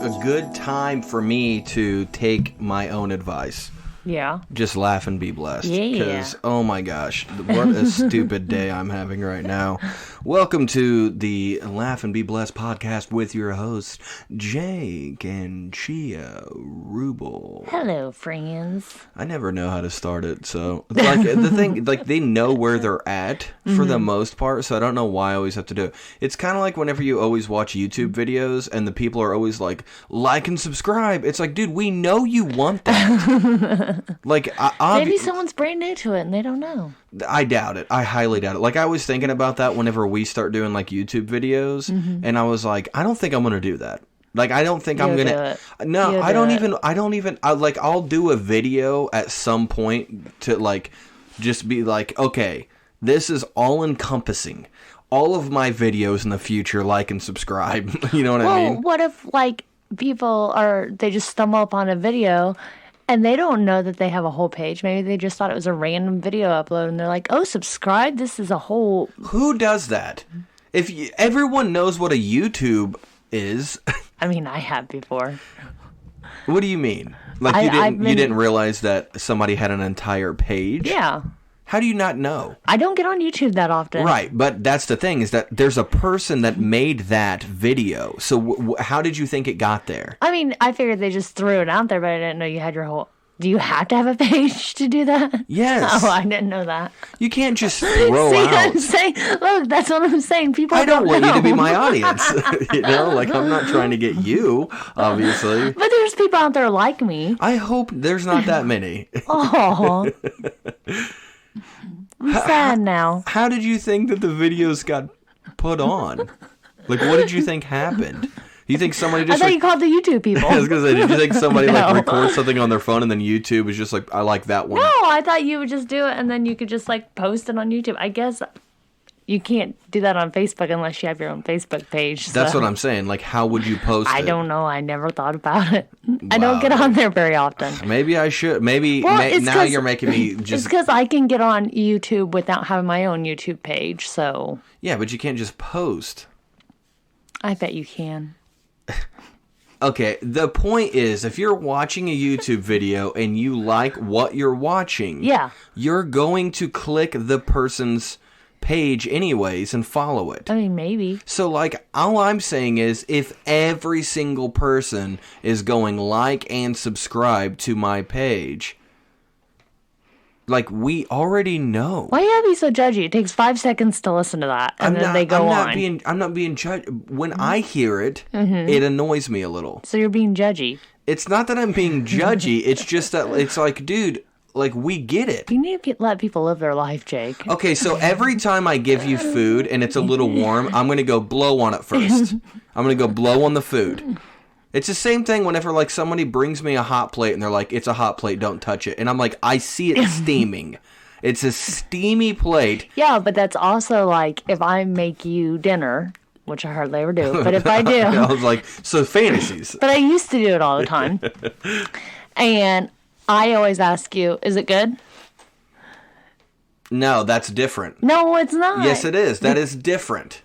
a good time for me to take my own advice. Yeah. Just laugh and be blessed. Yeah. Because, oh my gosh, what a stupid day I'm having right now. Welcome to the Laugh and Be Blessed podcast with your hosts, Jake and Chia Rubel. Hello, friends. I never know how to start it, so like the thing, like they know where they're at for the most part, so I don't know why I always have to do it. It's kind of like whenever you always watch YouTube videos and the people are always like and subscribe. It's like, dude, we know you want that. Like, maybe someone's brand new to it and they don't know. I doubt it. I highly doubt it. Like, I was thinking about that whenever we start doing like YouTube videos, and I was like, I don't think I'm gonna do that. Like, I don't think I'm gonna. No, I don't even. I'll do a video at some point to like, just be like, okay, this is all encompassing. All of my videos in the future, like and subscribe. You know what I mean? Well, what if like they just stumble upon a video and they don't know that they have a whole page? Maybe they just thought it was a random video upload and they're like, oh, subscribe. This is a whole. Who does that? Everyone knows what a YouTube is. I mean, I have before. What do you mean? Like you didn't realize that somebody had an entire page? Yeah. How do you not know? I don't get on YouTube that often. Right, but that's the thing, is that there's a person that made that video. So how did you think it got there? I mean, I figured they just threw it out there, but I didn't know you had your whole... Do you have to have a page to do that? Yes. Oh, I didn't know that. You can't just throw See out. what I'm saying? Look, that's what I'm saying. People I don't want know. you to be my audience. You know, like, I'm not trying to get you, obviously. But there's people out there like me. I hope there's not that many. Oh. I'm sad now. How did you think that the videos got put on? Like, what did you think happened? You think somebody just... I thought you called the YouTube people. I was going to say, did you think somebody like records something on their phone and then YouTube is just like, I like that one? No, I thought you would just do it and then you could just like post it on YouTube. I guess you can't do that on Facebook unless you have your own Facebook page. That's what I'm saying. Like, how would you post it? I don't know. I never thought about it. Wow. I don't get on there very often. Maybe I should. Maybe now you're making me just... It's because I can get on YouTube without having my own YouTube page, so... Yeah, but you can't just post. I bet you can. Okay, the point is, if you're watching a YouTube video and you like what you're watching... Yeah. You're going to click the person's page anyways and follow it. I mean, maybe. So, like, all I'm saying is, if every single person is going like and subscribe to my page, like, we already know. Why you gotta be so judgy? It takes 5 seconds to listen to that, and then they go on. I'm not being judged. When I hear it, it annoys me a little. So you're being judgy. It's not that I'm being judgy. It's just that it's like, dude... Like, we get it. You need to let people live their life, Jake. Okay, so every time I give you food and it's a little warm, I'm going to go blow on it first. I'm going to go blow on the food. It's the same thing whenever, like, somebody brings me a hot plate and they're like, it's a hot plate, don't touch it. And I'm like, I see it steaming. It's a steamy plate. Yeah, but that's also like, if I make you dinner, which I hardly ever do, but if I do. I was like, so fantasies. But I used to do it all the time. And... I always ask you, is it good? No, that's different. No, it's not. Yes, it is. That is different.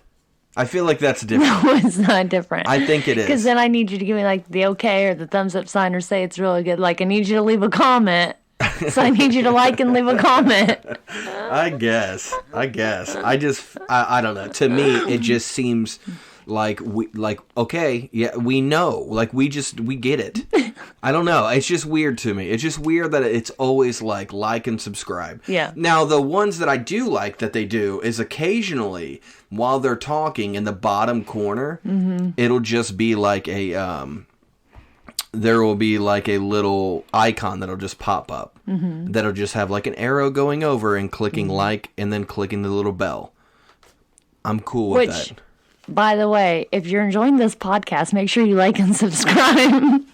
I feel like that's different. No, it's not different. I think it is. Because then I need you to give me like the okay or the thumbs up sign or say it's really good. Like, I need you to leave a comment. So I need you to like and leave a comment. I guess. I don't know. To me, it just seems... okay, yeah, we know. Like, we get it. I don't know. It's just weird to me. It's just weird that it's always like and subscribe. Yeah. Now, the ones that I do like that they do is occasionally, while they're talking in the bottom corner, it'll just be like a, there will be like a little icon that'll just pop up. That'll just have like an arrow going over and clicking like, and then clicking the little bell. I'm cool with that. By the way, if you're enjoying this podcast, make sure you like and subscribe.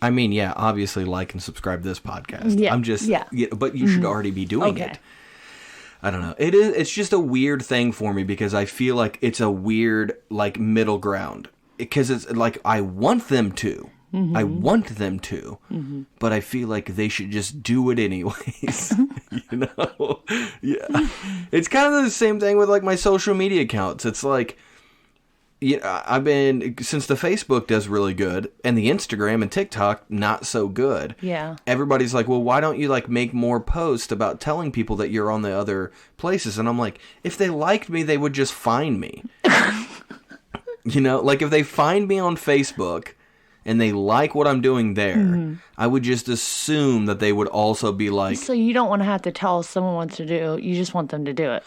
I mean, yeah, obviously like and subscribe to this podcast. Yeah. I'm just, yeah, but you should already be doing it. I don't know. It's just a weird thing for me because I feel like it's a weird, like, middle ground. Because it's like, I want them to. I want them to. But I feel like they should just do it anyways. You know? Yeah. It's kind of the same thing with, like, my social media accounts. It's like... I've been, since the Facebook does really good, and the Instagram and TikTok not so good. Yeah. Everybody's like, well, why don't you like make more posts about telling people that you're on the other places? And I'm like, if they liked me, they would just find me. Like if they find me on Facebook and they like what I'm doing there, I would just assume that they would also be like... So you don't want to have to tell someone what to do. You just want them to do it.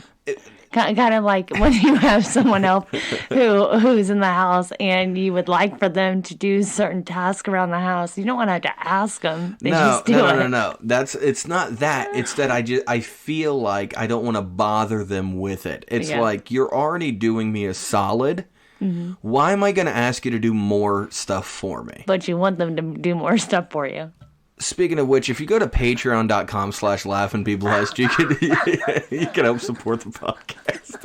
Kind of like when you have someone else who's in the house and you would like for them to do certain tasks around the house. You don't want to have to ask them. They just do it. No. It's not that. It's that I feel like I don't want to bother them with it. It's like, you're already doing me a solid. Mm-hmm. Why am I going to ask you to do more stuff for me? But you want them to do more stuff for you. Speaking of which, if you go to patreon.com/laughingpeoplest, you can help support the podcast.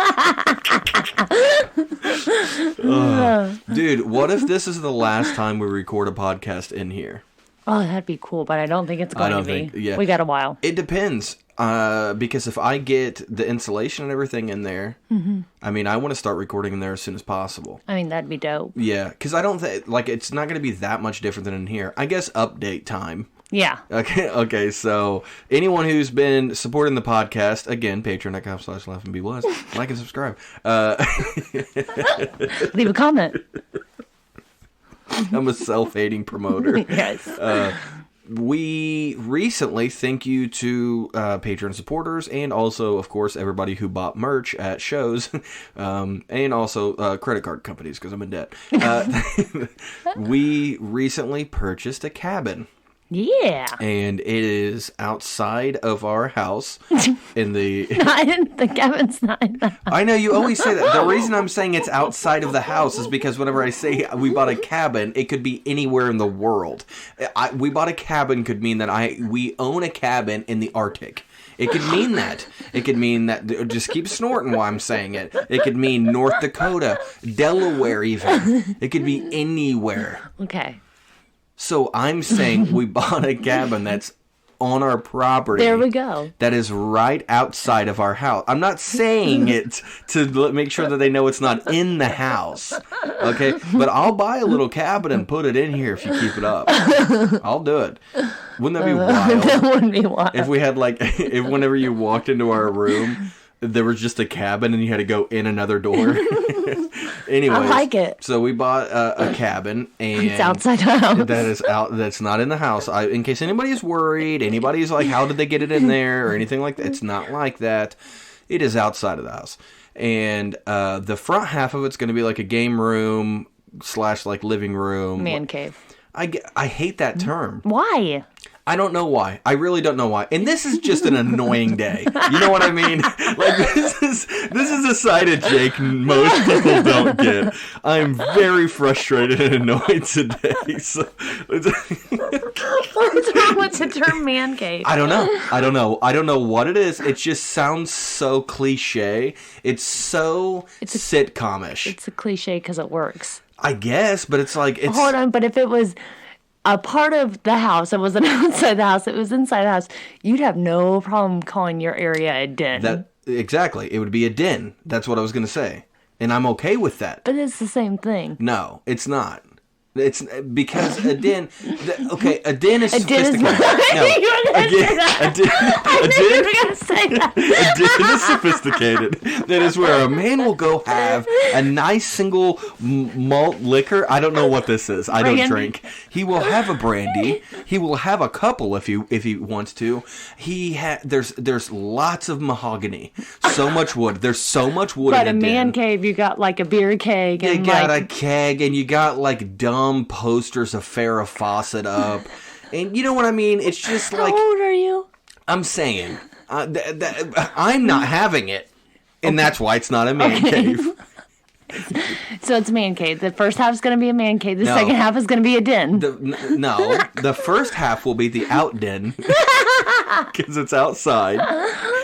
Dude, what if this is the last time we record a podcast in here? Oh, that'd be cool, but I don't think it's going to be. We got a while. It depends. Because if I get the insulation and everything in there, I mean, I want to start recording in there as soon as possible. I mean, that'd be dope. Yeah, because I don't think, like, it's not going to be that much different than in here. I guess update time. Yeah. Okay, so anyone who's been supporting the podcast, again, patreon.com/laughingpeoplest, like and subscribe. Leave a comment. I'm a self-hating promoter. Yes. We recently, thank you to Patreon supporters and also, of course, everybody who bought merch at shows and also credit card companies because I'm in debt. We recently purchased a cabin. Yeah. And it is outside of our house in the... The cabin's not in the house. I know, you always say that. The reason I'm saying it's outside of the house is because whenever I say we bought a cabin, it could be anywhere in the world. We bought a cabin could mean that we own a cabin in the Arctic. It could mean that. It could mean that... Just keep snorting while I'm saying it. It could mean North Dakota, Delaware even. It could be anywhere. Okay. So I'm saying we bought a cabin that's on our property. There we go. That is right outside of our house. I'm not saying it to make sure that they know it's not in the house. Okay? But I'll buy a little cabin and put it in here if you keep it up. I'll do it. Wouldn't that be wild? That wouldn't be wild. If we had if whenever you walked into our room, there was just a cabin and you had to go in another door. Anyways, I like it. So we bought a cabin, and it's outside the house. That's not in the house. In case anybody's worried, anybody's like, how did they get it in there or anything like that? It's not like that. It is outside of the house, and the front half of it's going to be like a game room / like living room, man cave. I hate that term. Why? I don't know why. I really don't know why. And this is just an annoying day. You know what I mean? Like, this is a side of Jake most people don't get. I'm very frustrated and annoyed today. So, what's wrong with the term man cave? I don't know what it is. It just sounds so cliche. It's so sitcom-ish. It's a cliche because it works. I guess, but it's like... Hold on, but if it was... a part of the house, it wasn't outside the house, it was inside the house, you'd have no problem calling your area a den. Exactly. It would be a den. That's what I was going to say. And I'm okay with that. But it's the same thing. No, it's not. It's because a den... a den is sophisticated. A den is sophisticated. That is where a man will go have a nice single malt liquor. I don't know what this is. I don't drink. He will have a brandy. He will have a couple if he wants to. There's lots of mahogany. So much wood. There's so much wood in a man cave, you got like a beer keg. You got a keg, and you got like dumb posters of Farrah Fawcett up. And you know what I mean? It's just like... How old are you? I'm saying... I'm not having it. And that's why it's not a man cave. So it's a man cave. The first half is going to be a man cave. The second half is going to be a den. No. The first half will be the out den. Because it's outside.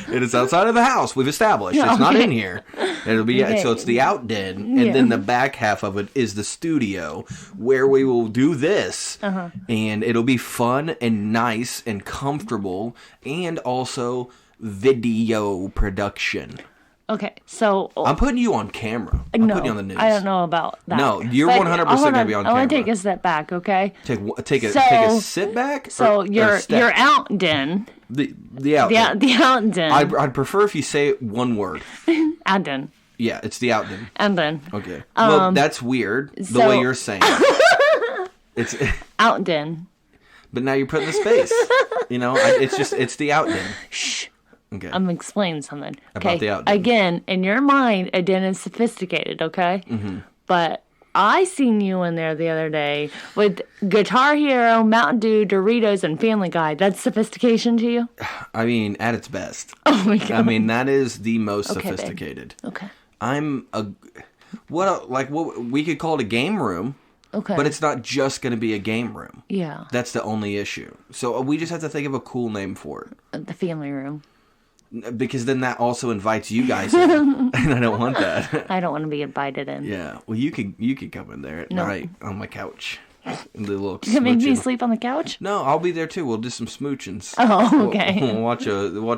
It is outside of the house. We've established. It's not in here. It'll be so it's the out den, and then the back half of it is the studio where we will do this, and it'll be fun and nice and comfortable, and also video production. Okay, so I'm putting you on camera. I'm putting you on the news. I don't know about that. No, you're 100% going to be on camera. I want to take a step back, okay? Take a sit back. So you're out den. The out den. The out den. I'd prefer if you say one word. Out den. Yeah, it's the out den. And then. Okay. Well, that's weird. The way you're saying it. It's out den. But now you're putting the space. It's the out den. Shh. Okay. I'm explaining something. About the out den. Again, in your mind, a den is sophisticated, okay? Mm-hmm. But I seen you in there the other day with Guitar Hero, Mountain Dew, Doritos, and Family Guy. That's sophistication to you? I mean, at its best. Oh my God. I mean, that is the most sophisticated. Babe. Okay. I'm what we could call it a game room. Okay. But it's not just going to be a game room. Yeah. That's the only issue. So we just have to think of a cool name for it. The family room. Because then that also invites you guys in. And I don't want that. I don't want to be invited in. Yeah. Well, you could come in there at night on my couch. And do a little you make me sleep on the couch? No, I'll be there too. We'll do some smoochings. Oh, okay. We'll watch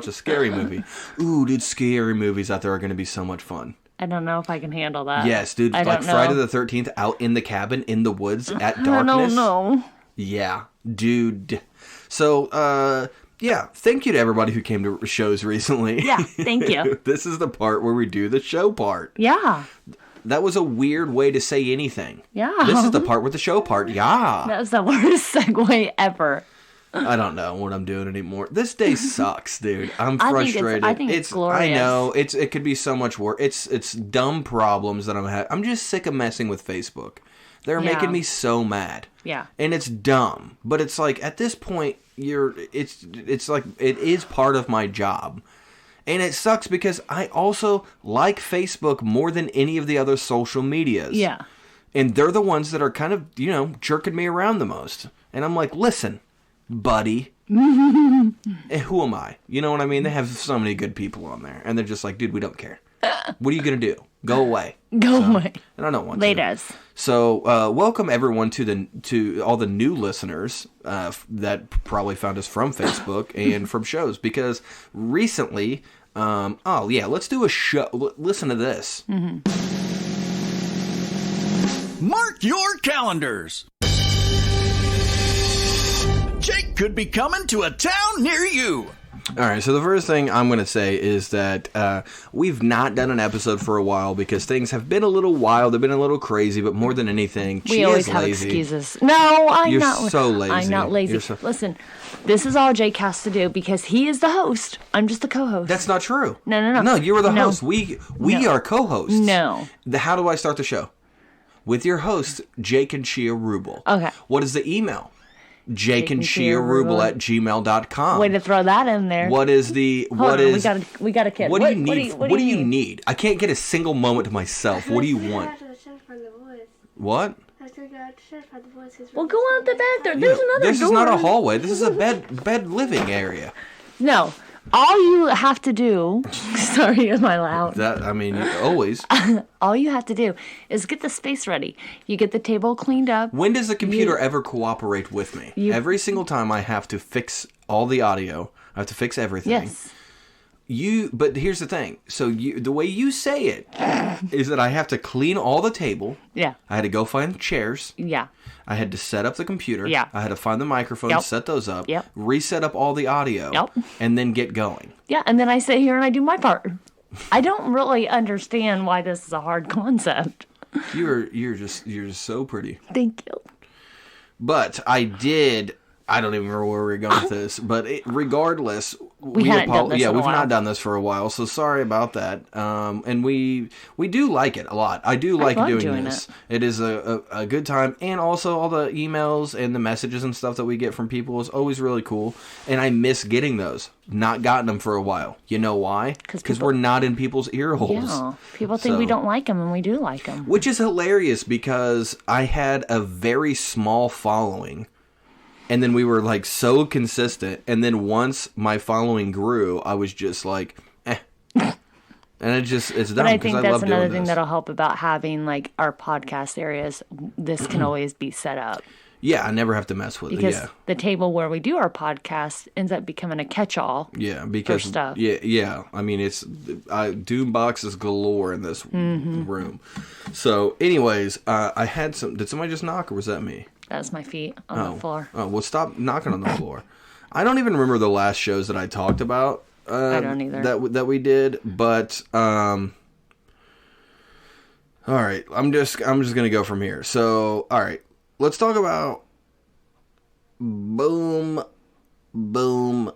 a scary movie. Ooh, dude, scary movies out there are going to be so much fun. I don't know if I can handle that. Yes, dude. Like Friday the 13th out in the cabin in the woods at darkness. I don't know. Yeah, dude. So, yeah, thank you to everybody who came to shows recently. Yeah, thank you. This is the part where we do the show part. Yeah. That was a weird way to say anything. Yeah. This is the part with the show part. Yeah. That was the worst segue ever. I don't know what I'm doing anymore. This day sucks, dude. I'm frustrated. I think it's glorious. I know it could be so much worse. It's dumb problems that I'm having. I'm just sick of messing with Facebook. They're making me so mad. Yeah. And it's dumb, but it's like at this point it's like it is part of my job. And it sucks because I also like Facebook more than any of the other social medias. Yeah. And they're the ones that are kind of, jerking me around the most. And I'm like, listen, buddy. And who am I? You know what I mean? They have so many good people on there. And they're just like, dude, we don't care. What are you going to do? Go away. Go away. And I don't want to. Us. So, welcome everyone to all the new listeners that probably found us from Facebook and from shows. Because recently, let's do a show. Listen to this. Mm-hmm. Mark your calendars. Jake could be coming to a town near you. All right, so the first thing I'm going to say is that we've not done an episode for a while because things have been a little wild. They've been a little crazy, but more than anything, we always have excuses. No, I'm not. You're so lazy. I'm not lazy. Listen, this is all Jake has to do because he is the host. I'm just the co-host. That's not true. No. No, you were the host. We are co-hosts. No. How do I start the show? With your host, Jake and Shia Rubel. Okay. What is the email? JakeandShiaRubel@gmail.com. Way to throw that in there. What is the... We got a kid. What do you need? What do you need? I can't get a single moment to myself. What do you want? What? Well, go out the back door. There's another door. This is not a hallway. This is a bed living area. No. All you have to do... Sorry, am I loud? Always. All you have to do is get the space ready. You get the table cleaned up. When does the computer ever cooperate with me? Every single time I have to fix all the audio. I have to fix everything. Yes. But here's the thing. So the way you say it is that I have to clean all the table. Yeah. I had to go find chairs. Yeah. I had to set up the computer. Yeah. I had to find the microphones, set those up. Yep. Reset up all the audio. Yep. And then get going. Yeah, and then I sit here and I do my part. I don't really understand why this is a hard concept. You're just so pretty. Thank you. But I don't even remember where we were going with this, but regardless, we've not done this for a while, so sorry about that. And we do like it a lot. I do like doing this. It is a good time, and also all the emails and the messages and stuff that we get from people is always really cool, and I miss getting those. Not gotten them for a while. You know why? Because we're not in people's ear holes. Yeah, people think we don't like them, and we do like them. Which is hilarious because I had a very small following. And then we were like so consistent. And then once my following grew, I was just like, eh. And it's dumb. But I think that's another thing that'll help about having like our podcast areas. This can always be set up. Yeah, I never have to mess with because it. Yeah, the table where we do our podcast ends up becoming a catch-all. Yeah, because stuff. Yeah. I mean, it's doom boxes galore in this room. So, anyways, I had some. Did somebody just knock, or was that me? That's my feet on the floor. Oh, well, stop knocking on the floor. I don't even remember the last shows that I talked about. I don't either. That we did, but all right. I'm just gonna go from here. So, all right. Let's talk about boom. What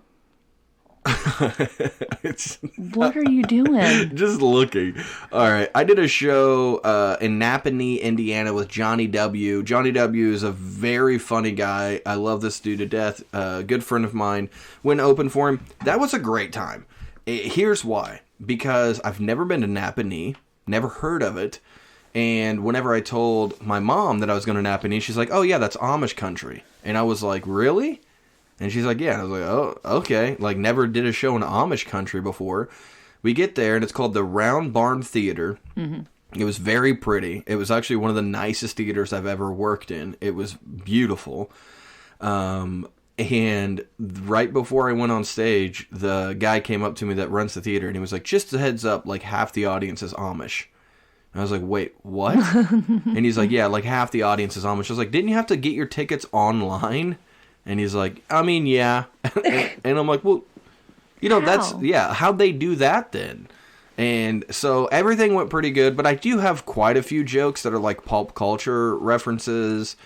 are you doing? Just looking. All right. I did a show in Napanee, Indiana with Johnny W. Johnny W. is a very funny guy. I love this dude to death. Good friend of mine. Went open for him. That was a great time. Here's why. Because I've never been to Napanee. Never heard of it. And whenever I told my mom that I was going to Napanee, she's like, oh, yeah, that's Amish country. And I was like, really? And she's like, yeah. And I was like, oh, okay. Like, never did a show in Amish country before. We get there, and it's called the Round Barn Theater. Mm-hmm. It was very pretty. It was actually one of the nicest theaters I've ever worked in. It was beautiful. And right before I went on stage, the guy came up to me that runs the theater, and he was like, just a heads up, like, half the audience is Amish. And I was like, wait, what? And he's like, yeah, like half the audience is Amish. I was like, didn't you have to get your tickets online? And he's like, I mean, yeah. And I'm like, well, you know, how'd they do that then? And so everything went pretty good, but I do have quite a few jokes that are like pulp culture references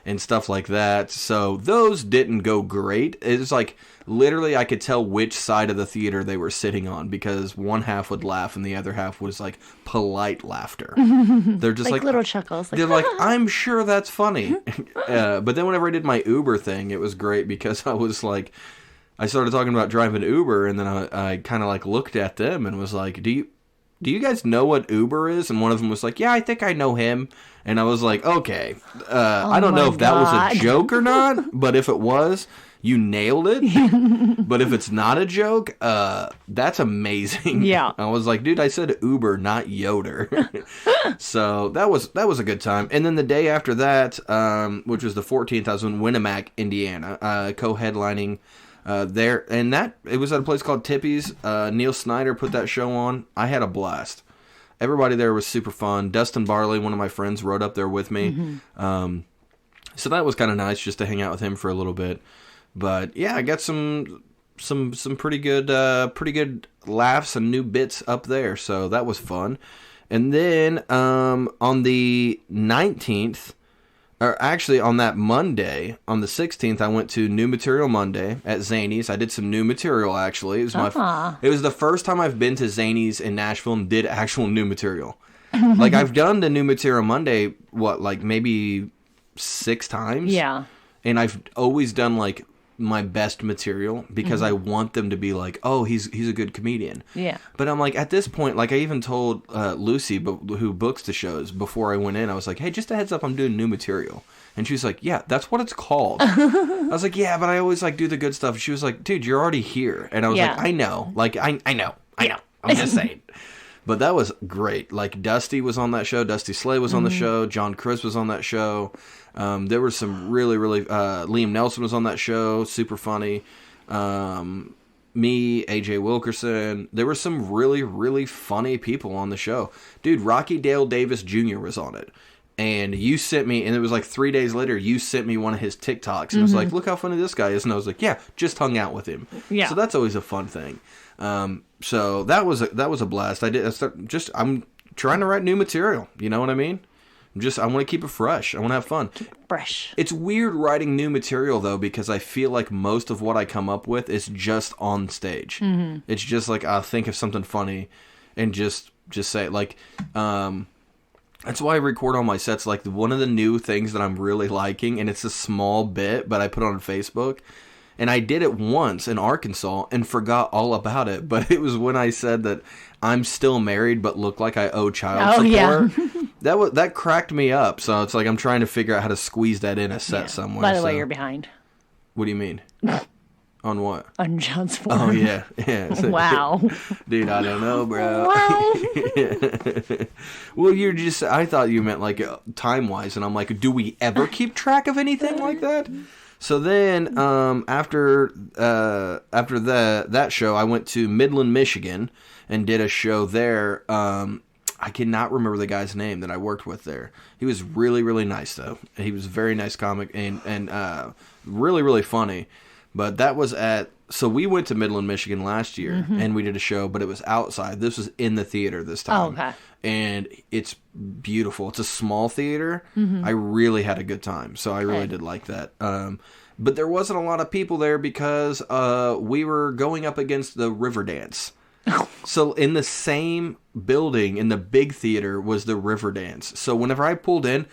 and stuff like that. So those didn't go great. It's like, literally, I could tell which side of the theater they were sitting on because one half would laugh and the other half was like polite laughter. They're just like little chuckles. They're like, I'm sure that's funny. But then whenever I did my Uber thing, it was great because I was like, I started talking about driving Uber, and then I kind of like looked at them and was like, do you guys know what Uber is? And one of them was like, yeah, I think I know him. And I was like, okay, I don't know if that was a joke or not, but if it was, you nailed it. But if it's not a joke, that's amazing. Yeah. I was like, dude, I said Uber, not Yoder. So that was a good time. And then the day after that, which was the 14th, I was in Winnemac, Indiana, co-headlining there. And it was at a place called Tippy's. Neil Snyder put that show on. I had a blast. Everybody there was super fun. Dustin Barley, one of my friends, rode up there with me. Mm-hmm. So that was kind of nice just to hang out with him for a little bit. But yeah, I got some pretty good laughs and new bits up there. So that was fun. And then on the 19th, or actually on that Monday, on the 16th, I went to New Material Monday at Zany's. I did some new material, actually. It was the first time I've been to Zany's in Nashville and did actual new material. Like, I've done the New Material Monday, like maybe 6 times? Yeah. And I've always done, like, my best material because I want them to be like, oh, he's a good comedian. Yeah. But I'm like, at this point, like, I even told Lucy, who books the shows, before I went in, I was like, hey, just a heads up, I'm doing new material. And she was like, yeah, that's what it's called. I was like, yeah, but I always like do the good stuff. She was like, dude, you're already here. And I was like, I know. Like, I know. I'm just saying. But that was great. Like, Dusty was on that show. Dusty Slay was on the show. John Chris was on that show. There were some really, really... Liam Nelson was on that show. Super funny. Me, AJ Wilkerson. There were some really, really funny people on the show. Dude, Rocky Dale Davis Jr. was on it. And you sent me... And it was like 3 days later, you sent me one of his TikToks. And it was like, look how funny this guy is. And I was like, yeah, just hung out with him. Yeah. So that's always a fun thing. So that was a blast. I'm trying to write new material. You know what I mean? I want to keep it fresh. I want to have fun. Fresh. It's weird writing new material though, because I feel like most of what I come up with is just on stage. Mm-hmm. It's just like, I'll think of something funny and just say it. Like, that's why I record all my sets. Like, one of the new things that I'm really liking, and it's a small bit, but I put on Facebook. And I did it once in Arkansas and forgot all about it. But it was when I said that I'm still married but look like I owe child support. Yeah. That cracked me up. So it's like I'm trying to figure out how to squeeze that in a set somewhere. By the way, you're behind. What do you mean? On what? On child support. Oh, yeah. Wow. Dude, I don't know, bro. Well, Well, I thought you meant like time-wise, and I'm like, do we ever keep track of anything like that? So then, after that show, I went to Midland, Michigan, and did a show there. I cannot remember the guy's name that I worked with there. He was really, really nice, though. He was a very nice comic and really, really funny. But that was so we went to Midland, Michigan last year, and we did a show, but it was outside. This was in the theater this time. Oh, okay. And it's beautiful. It's a small theater. I really had a good time, so I really did like that. But there wasn't a lot of people there because we were going up against the River Dance. So in the same building, in the big theater, was the River Dance. So whenever I pulled in,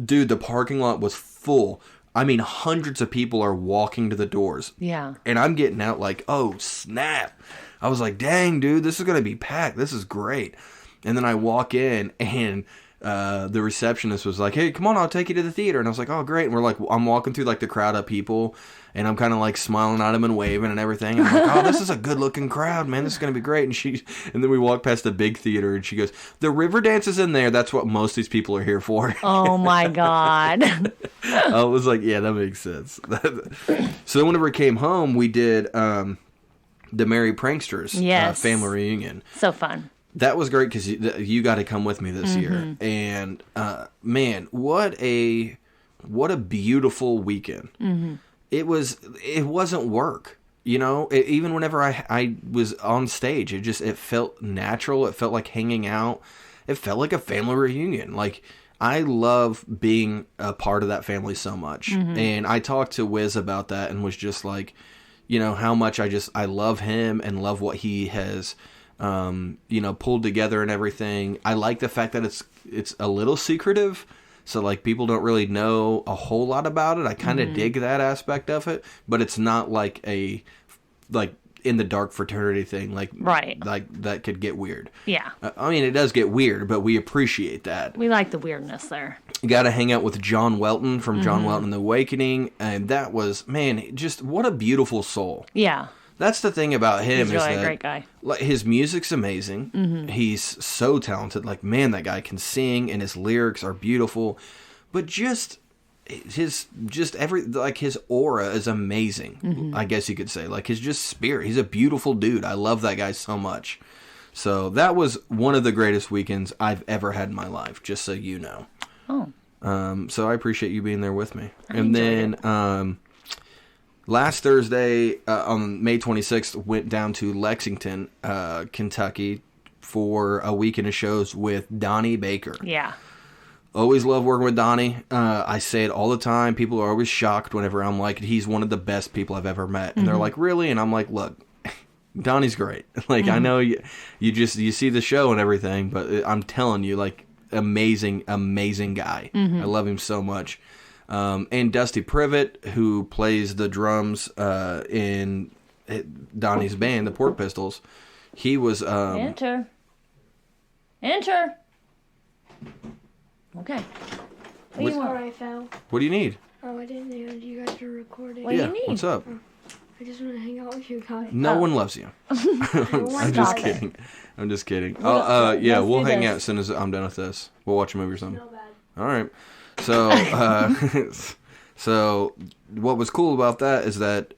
dude, the parking lot was full. I mean, hundreds of people are walking to the doors. Yeah. And I'm getting out like, oh, snap. I was like, dang, dude, this is going to be packed. This is great. And then I walk in, and the receptionist was like, hey, come on, I'll take you to the theater. And I was like, oh, great. And I'm walking through like the crowd of people, and I'm kind of like smiling at them and waving and everything. And I'm like, oh, this is a good looking crowd, man. This is going to be great. And then we walk past the big theater, and she goes, the River Dance is in there. That's what most of these people are here for. Oh my God. I was like, yeah, that makes sense. So then whenever we came home, we did the Merry Pranksters family reunion. So fun. That was great because you got to come with me this year. And man, what a beautiful weekend. It wasn't work. You know, even whenever I was on stage, it felt natural. It felt like hanging out. It felt like a family reunion. Like, I love being a part of that family so much. And I talked to Wiz about that and was just like, you know, how much I love him and love what he has, you know, pulled together and everything. I like the fact that it's a little secretive. So, like, people don't really know a whole lot about it. I kind of dig that aspect of it, but it's not like a, like, in the dark fraternity thing, like, right. Like, that could get weird. Yeah. I mean, it does get weird, but we appreciate that. We like the weirdness there. You got to hang out with John Welton from John Welton and the Awakening, and that was, man, just what a beautiful soul. Yeah. That's the thing about him. He's really a great guy. Like, his music's amazing. He's so talented. Like, man, that guy can sing, and his lyrics are beautiful. But his aura is amazing. I guess you could say, like, his just spirit. He's a beautiful dude. I love that guy so much. So that was one of the greatest weekends I've ever had in my life. Just so you know. Oh. So I appreciate you being there with me. And then. Last Thursday, on May 26th, went down to Lexington, Kentucky, for a weekend of shows with Donnie Baker. Yeah. Always love working with Donnie. I say it all the time. People are always shocked whenever I'm like, he's one of the best people I've ever met. And they're like, really? And I'm like, look, Donnie's great. Like, I know you see the show and everything, but I'm telling you, like, amazing, amazing guy. I love him so much. And Dusty Privet, who plays the drums in Donnie's band, the Pork Pistols, he was... Enter. Okay. Sorry, I fell. What do you need? Oh, I didn't know you guys were recording. What do you need? What's up? I just want to hang out with you guys. No one loves you. I'm just kidding. I'm just kidding. We'll hang out as soon as I'm done with this. We'll watch a movie or something. No bad. All right. So, so what was cool about that is that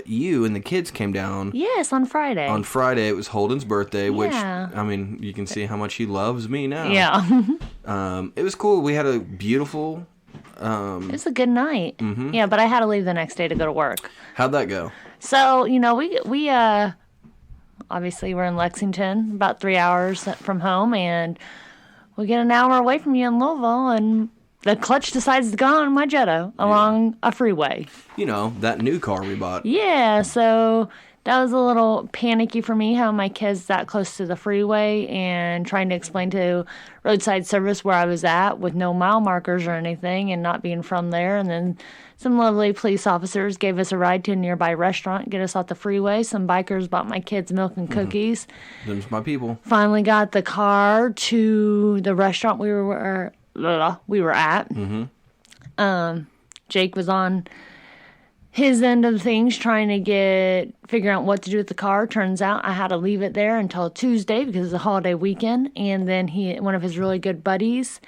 you and the kids came down. Yes, on Friday. On Friday, it was Holden's birthday, which, I mean, you can see how much he loves me now. Yeah. It was cool. We had a beautiful... it was a good night. Yeah, but I had to leave the next day to go to work. How'd that go? So, you know, we obviously we're in Lexington, about 3 hours from home, and we get an hour away from you in Louisville, and... the clutch decides to go on my Jetta along a freeway. You know, that new car we bought. Yeah, so that was a little panicky for me, how my kid's that close to the freeway and trying to explain to roadside service where I was at with no mile markers or anything and not being from there. And then some lovely police officers gave us a ride to a nearby restaurant, get us off the freeway. Some bikers bought my kids milk and cookies. Them's my people. Finally got the car to the restaurant we were at. Jake was on his end of things, trying to figure out what to do with the car. Turns out I had to leave it there until Tuesday because it's a holiday weekend. And then one of his really good buddies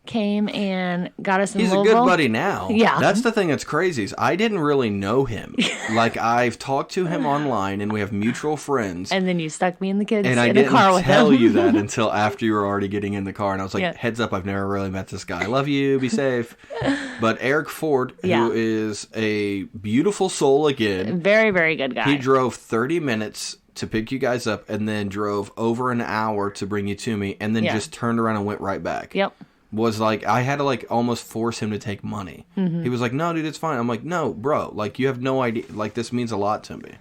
came and got us in Louisville. He's a good buddy now. Yeah. That's the thing that's crazy is I didn't really know him. Like, I've talked to him online, and we have mutual friends. And then you stuck me and the kids and in the car with him. And I didn't tell you that until after you were already getting in the car. And I was like, heads up, I've never really met this guy. I love you. Be safe. But Eric Ford, who is a beautiful soul again. Very, very good guy. He drove 30 minutes to pick you guys up and then drove over an hour to bring you to me and then just turned around and went right back. Yep. Was like, I had to like almost force him to take money. Mm-hmm. He was like, no, dude, it's fine. I'm like, no, bro, like you have no idea. Like, this means a lot to me.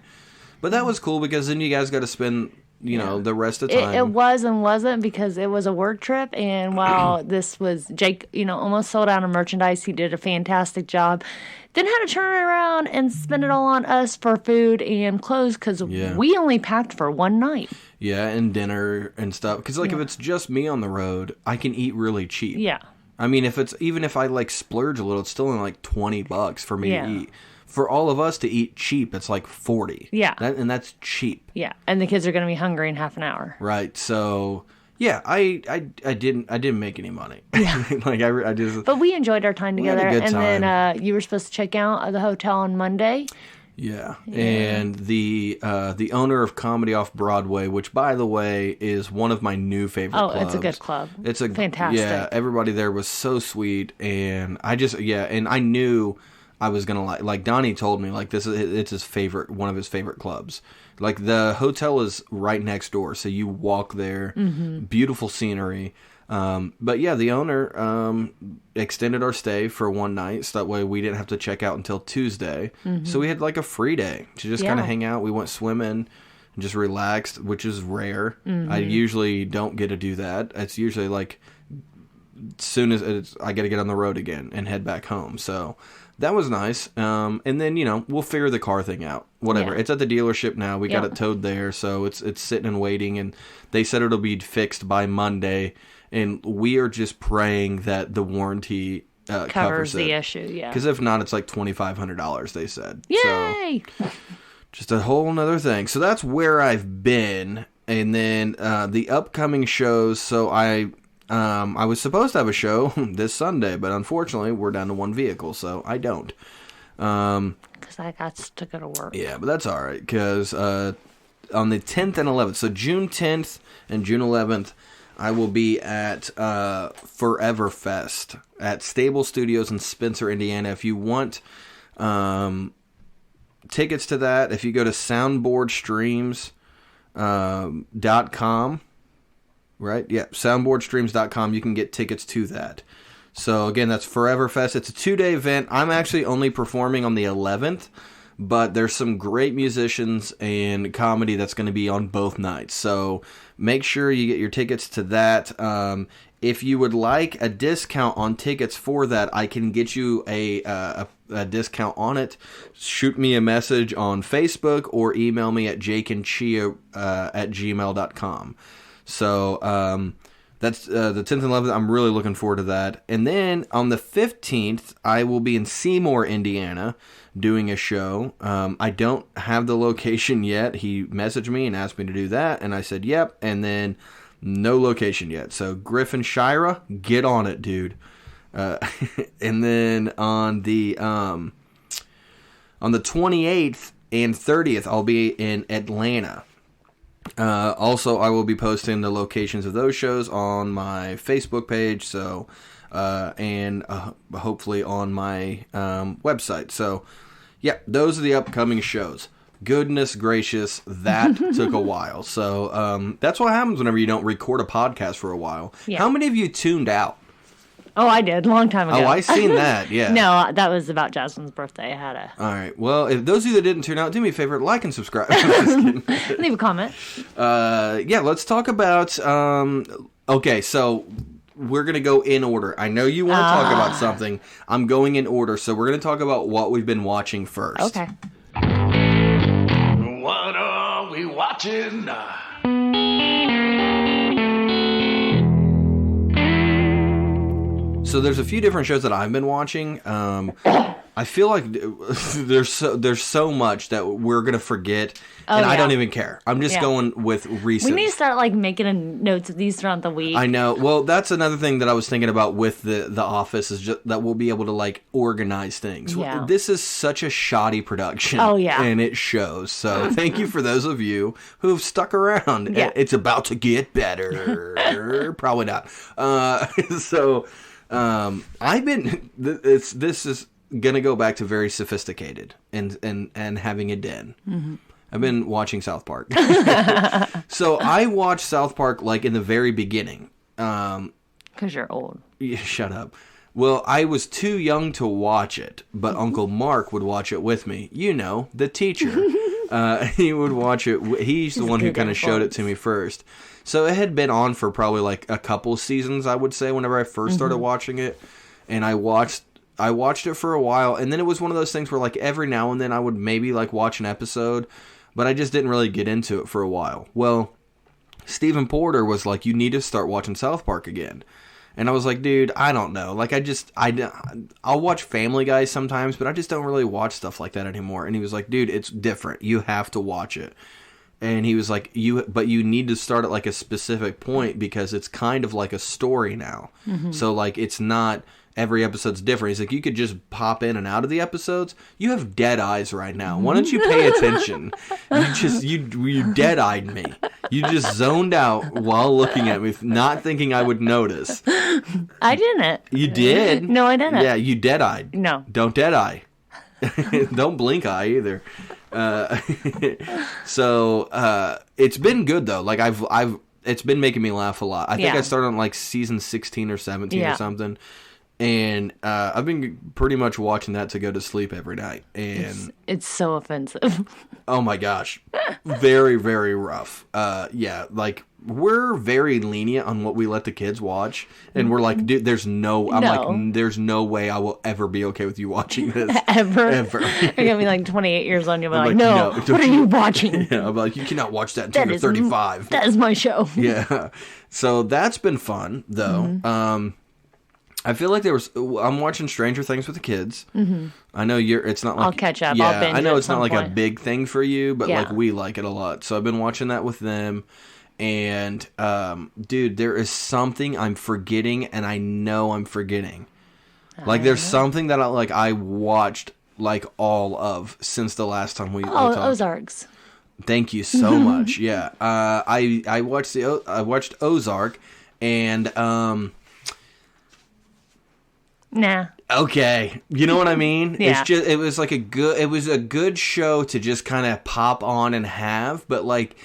But that was cool because then you guys got to spend, you know, the rest of the time. It was and wasn't because it was a work trip. And while this was, Jake, you know, almost sold out of merchandise. He did a fantastic job. Then had to turn it around and spend it all on us for food and clothes because we only packed for one night. Yeah, and dinner and stuff. Because, like, if it's just me on the road, I can eat really cheap. Yeah. I mean, even if I, like, splurge a little, it's still only, like, $20 for me to eat. For all of us to eat cheap, it's, like, $40. Yeah. And that's cheap. Yeah, and the kids are going to be hungry in half an hour. Right, so... Yeah, I didn't make any money. Yeah. Like I just. But we enjoyed our time together. We had a good time. Then you were supposed to check out the hotel on Monday. Yeah. And the owner of Comedy Off Broadway, which by the way is one of my new favorite clubs. Oh, it's a good club. It's a fantastic. Yeah, everybody there was so sweet, and I knew I was gonna like Donnie told me like it's his favorite, one of his favorite clubs. Like the hotel is right next door, so you walk there. Mm-hmm. Beautiful scenery. But yeah, the owner extended our stay for one night, so that way we didn't have to check out until Tuesday. Mm-hmm. So we had like a free day to just kind of hang out. We went swimming and just relaxed, which is rare. Mm-hmm. I usually don't get to do that. It's usually like as soon as I got to get on the road again and head back home. So that was nice. And then, you know, we'll figure the car thing out. Whatever. Yeah. It's at the dealership now. We got it towed there, so it's sitting and waiting. And they said it'll be fixed by Monday. And we are just praying that the warranty covers the issue, yeah. Because if not, it's like $2,500, they said. Yay! So, just a whole nother thing. So that's where I've been. And then the upcoming shows. So I was supposed to have a show this Sunday, but unfortunately, we're down to one vehicle, so I don't. Because I got to go to work. Yeah, but that's all right, because on the 10th and 11th, so June 10th and June 11th, I will be at Forever Fest at Stable Studios in Spencer, Indiana. If you want tickets to that, if you go to soundboardstreams.com, right? Yeah, soundboardstreams.com, you can get tickets to that. So again, that's Forever Fest. It's a 2-day event. I'm actually only performing on the 11th, but there's some great musicians and comedy that's going to be on both nights. So make sure you get your tickets to that. If you would like a discount on tickets for that, I can get you a discount on it. Shoot me a message on Facebook or email me at jakeandchia@gmail.com. So that's the 10th and 11th. I'm really looking forward to that. And then on the 15th, I will be in Seymour, Indiana, doing a show. I don't have the location yet. He messaged me and asked me to do that, and I said yep. And then no location yet. So Griffin Shira, get on it, dude. And then on the 28th and 30th, I'll be in Atlanta. Also, I will be posting the locations of those shows on my Facebook page, so and hopefully on my website. So, yeah, those are the upcoming shows. Goodness gracious, that took a while. So that's what happens whenever you don't record a podcast for a while. Yeah. How many of you tuned out? Oh, I did, a long time ago. Oh, I seen that, yeah. No, that was about Jasmine's birthday. I had a... All right, well, if those of you that didn't tune out, do me a favor, like and subscribe. Leave a comment. Yeah, let's talk about... okay, so we're going to go in order. I know you want to talk about something. I'm going in order, so we're going to talk about what we've been watching first. Okay. What are we watching? So there's a few different shows that I've been watching. I feel like there's so much that we're gonna forget, and I don't even care. I'm just going with recent. We need to start like making notes of these throughout the week. I know. Well, that's another thing that I was thinking about with the Office is just that we'll be able to like organize things. Yeah. This is such a shoddy production. Oh yeah, and it shows. So thank you for those of you who've stuck around. Yeah. It's about to get better. Probably not. I've been. This is gonna go back to very sophisticated and having a den. Mm-hmm. I've been watching South Park. So I watched South Park like in the very beginning. Because you're old. Yeah, shut up. Well, I was too young to watch it, but Uncle Mark would watch it with me. You know, the teacher. He would watch it. He's the one who kind of showed it to me first. So it had been on for probably like a couple seasons, I would say, whenever I first started watching it. And I watched it for a while, and then it was one of those things where like every now and then I would maybe like watch an episode, but I just didn't really get into it for a while. Well, Stephen Porter was like, you need to start watching South Park again. And I was like, dude, I don't know. Like, I'll watch Family Guy sometimes, but I just don't really watch stuff like that anymore. And he was like, dude, it's different. You have to watch it. And he was like, but you need to start at like a specific point because it's kind of like a story now. Mm-hmm. So like, it's not every episode's different. He's like, you could just pop in and out of the episodes. You have dead eyes right now. Why don't you pay attention? You dead-eyed me. You just zoned out while looking at me, not thinking I would notice. I didn't. You did? No, I didn't. Yeah, you dead-eyed. No. Don't dead-eye. Don't blink eye either. So it's been good though. Like it's been making me laugh a lot. I think I started on like season 16 or 17 or something. And I've been pretty much watching that to go to sleep every night. And it's so offensive. Oh my gosh. Very, very rough. Like we're very lenient on what we let the kids watch. And we're like, dude, there's no way I will ever be okay with you watching this. Ever. You're going to be like 28 years on, you'll be like, no, what are you watching? Yeah, I'm like, you cannot watch that until you're 35. That is my show. Yeah. So that's been fun, though. Mm-hmm. I feel like I'm watching Stranger Things with the kids. Mm-hmm. I know it's not like... I'll catch up. Yeah, I'll binge I know at it's not like a big thing for you, but like we like it a lot. So I've been watching that with them. And, dude, there is something I'm forgetting, and I know I'm forgetting. Like, there's something that I watched like all of since the last time we talked. Ozarks. Thank you so much. Yeah. I watched Ozark, and... Nah. Okay. You know what I mean? Yeah. It was a good show to just kind of pop on and have, but like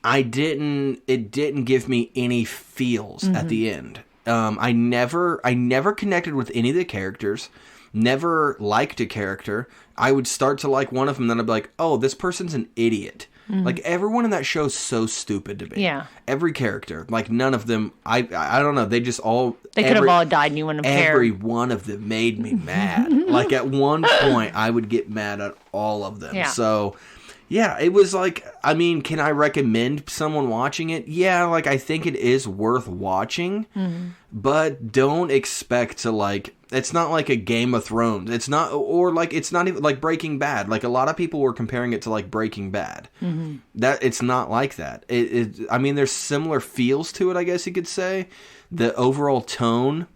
it didn't give me any feels at the end. I never connected with any of the characters, never liked a character. I would start to like one of them, then I'd be like, oh, this person's an idiot. Mm-hmm. Like, everyone in that show is so stupid to me. Yeah. Every character. Like, none of them... I don't know. They just all... They could have all died and you wouldn't have cared. Every one of them made me mad. Like, at one point, I would get mad at all of them. Yeah. So, yeah, it was like... I mean, can I recommend someone watching it? Yeah, like, I think it is worth watching. Mm-hmm. But don't expect to, like... It's not like a Game of Thrones. It's not, or like, it's not even like Breaking Bad. Like, a lot of people were comparing it to like Breaking Bad. Mm-hmm. That it's not like that. I mean, there's similar feels to it, I guess you could say. The overall tone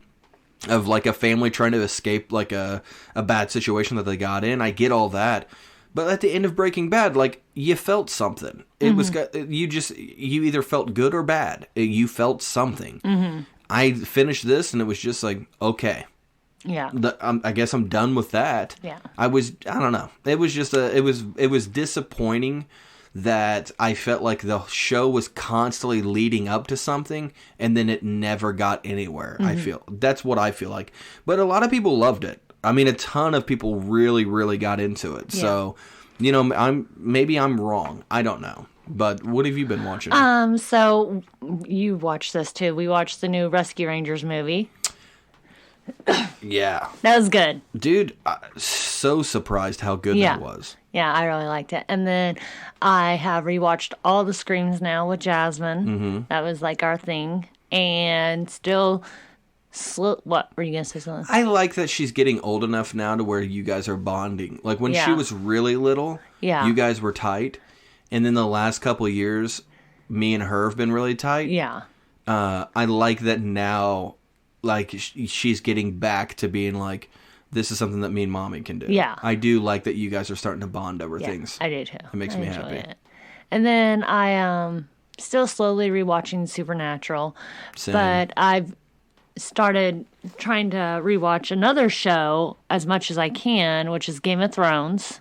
of like a family trying to escape like a bad situation that they got in. I get all that. But at the end of Breaking Bad, like, you felt something. It was, you either felt good or bad. You felt something. Mm-hmm. I finished this and it was just like, okay. Yeah. I guess I'm done with that. Yeah. I don't know. It was just it was disappointing that I felt like the show was constantly leading up to something and then it never got anywhere. Mm-hmm. That's what I feel like. But a lot of people loved it. I mean, a ton of people really, really got into it. Yeah. So, you know, maybe I'm wrong. I don't know. But what have you been watching? So you watched this too. We watched the new Rescue Rangers movie. Yeah. That was good. Dude, so surprised how good that was. Yeah, I really liked it. And then I have rewatched all the Screams now with Jasmine. Mm-hmm. That was like our thing. And still What were you gonna say? Something? I like that she's getting old enough now to where you guys are bonding. Like when she was really little, you guys were tight, and then the last couple of years, me and her have been really tight. Yeah. I like that now. Like she's getting back to being like, this is something that me and Mommy can do. Yeah. I do like that you guys are starting to bond over things. I do too. It makes me happy. It. And then I still slowly rewatching Supernatural, but I've started trying to rewatch another show as much as I can, which is Game of Thrones.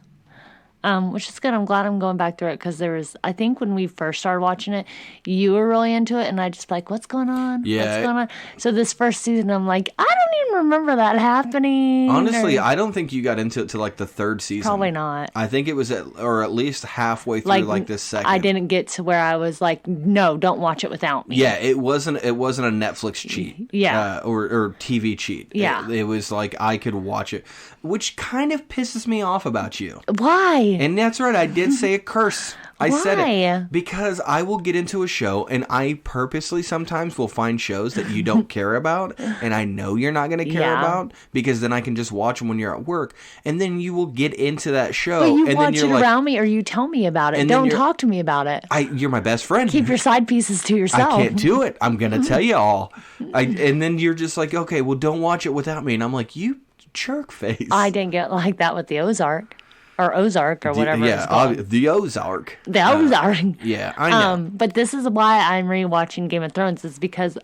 Which is good. I'm glad I'm going back through it because I think when we first started watching it, you were really into it, and I just like, what's going on? Yeah. What's going on? So this first season, I'm like, I don't even remember that happening. Honestly, I don't think you got into it till like the third season. Probably not. I think it was at least halfway through like this second. I didn't get to where I was like, no, don't watch it without me. Yeah, it wasn't a Netflix cheat. Yeah. Or TV cheat. Yeah. It was like I could watch it, which kind of pisses me off about you. Why? And that's right, I did say a curse. I Why? said it because I will get into a show and I purposely sometimes will find shows that you don't care about and I know you're not going to care about because then I can just watch them when you're at work and then you will get into that show. But you and watch then it around me or you tell me about it. Don't talk to me about it. You're my best friend. Keep your side pieces to yourself. I can't do it. I'm going to tell you all. And then you're just like, okay, well, don't watch it without me. And I'm like, you jerk face. I didn't get like that with the Ozark. Or Ozark, or whatever it's called. The Ozark. The Ozark. Yeah, I know. But this is why I'm rewatching Game of Thrones. It's because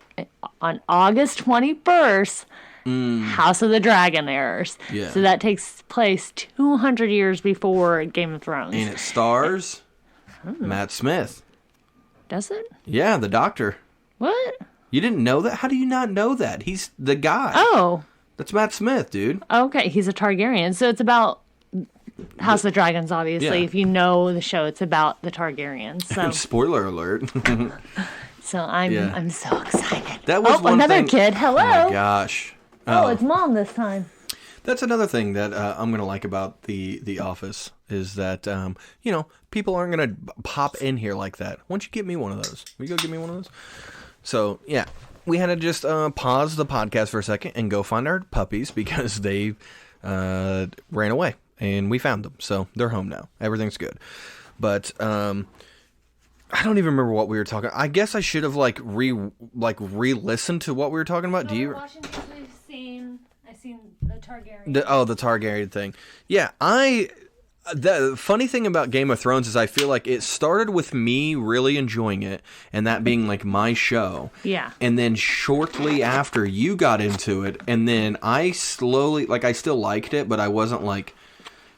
on August 21st, House of the Dragon airs. Yeah. So that takes place 200 years before Game of Thrones. And it stars Matt Smith. Does it? Yeah, the Doctor. What? You didn't know that? How do you not know that? He's the guy. Oh. That's Matt Smith, dude. Okay, he's a Targaryen. So it's about House of Dragons, obviously. Yeah. If you know the show, it's about the Targaryens. So spoiler alert. So I'm so excited. That was one another thing. kid. Hello. Oh my gosh. Oh, it's Mom this time. That's another thing that I'm gonna like about the Office is that people aren't gonna pop in here like that. Why don't you get me one of those? Will you go get me one of those? So yeah, we had to just pause the podcast for a second and go find our puppies because they ran away. And we found them, so they're home now. Everything's good. But I don't even remember what we were talking. I guess I should have re-listened to what we were talking about. Do you? I've seen the Targaryen. The Targaryen thing. Yeah, the funny thing about Game of Thrones is I feel like it started with me really enjoying it, and that being like my show. Yeah. And then shortly after you got into it, and then I slowly, I still liked it, but I wasn't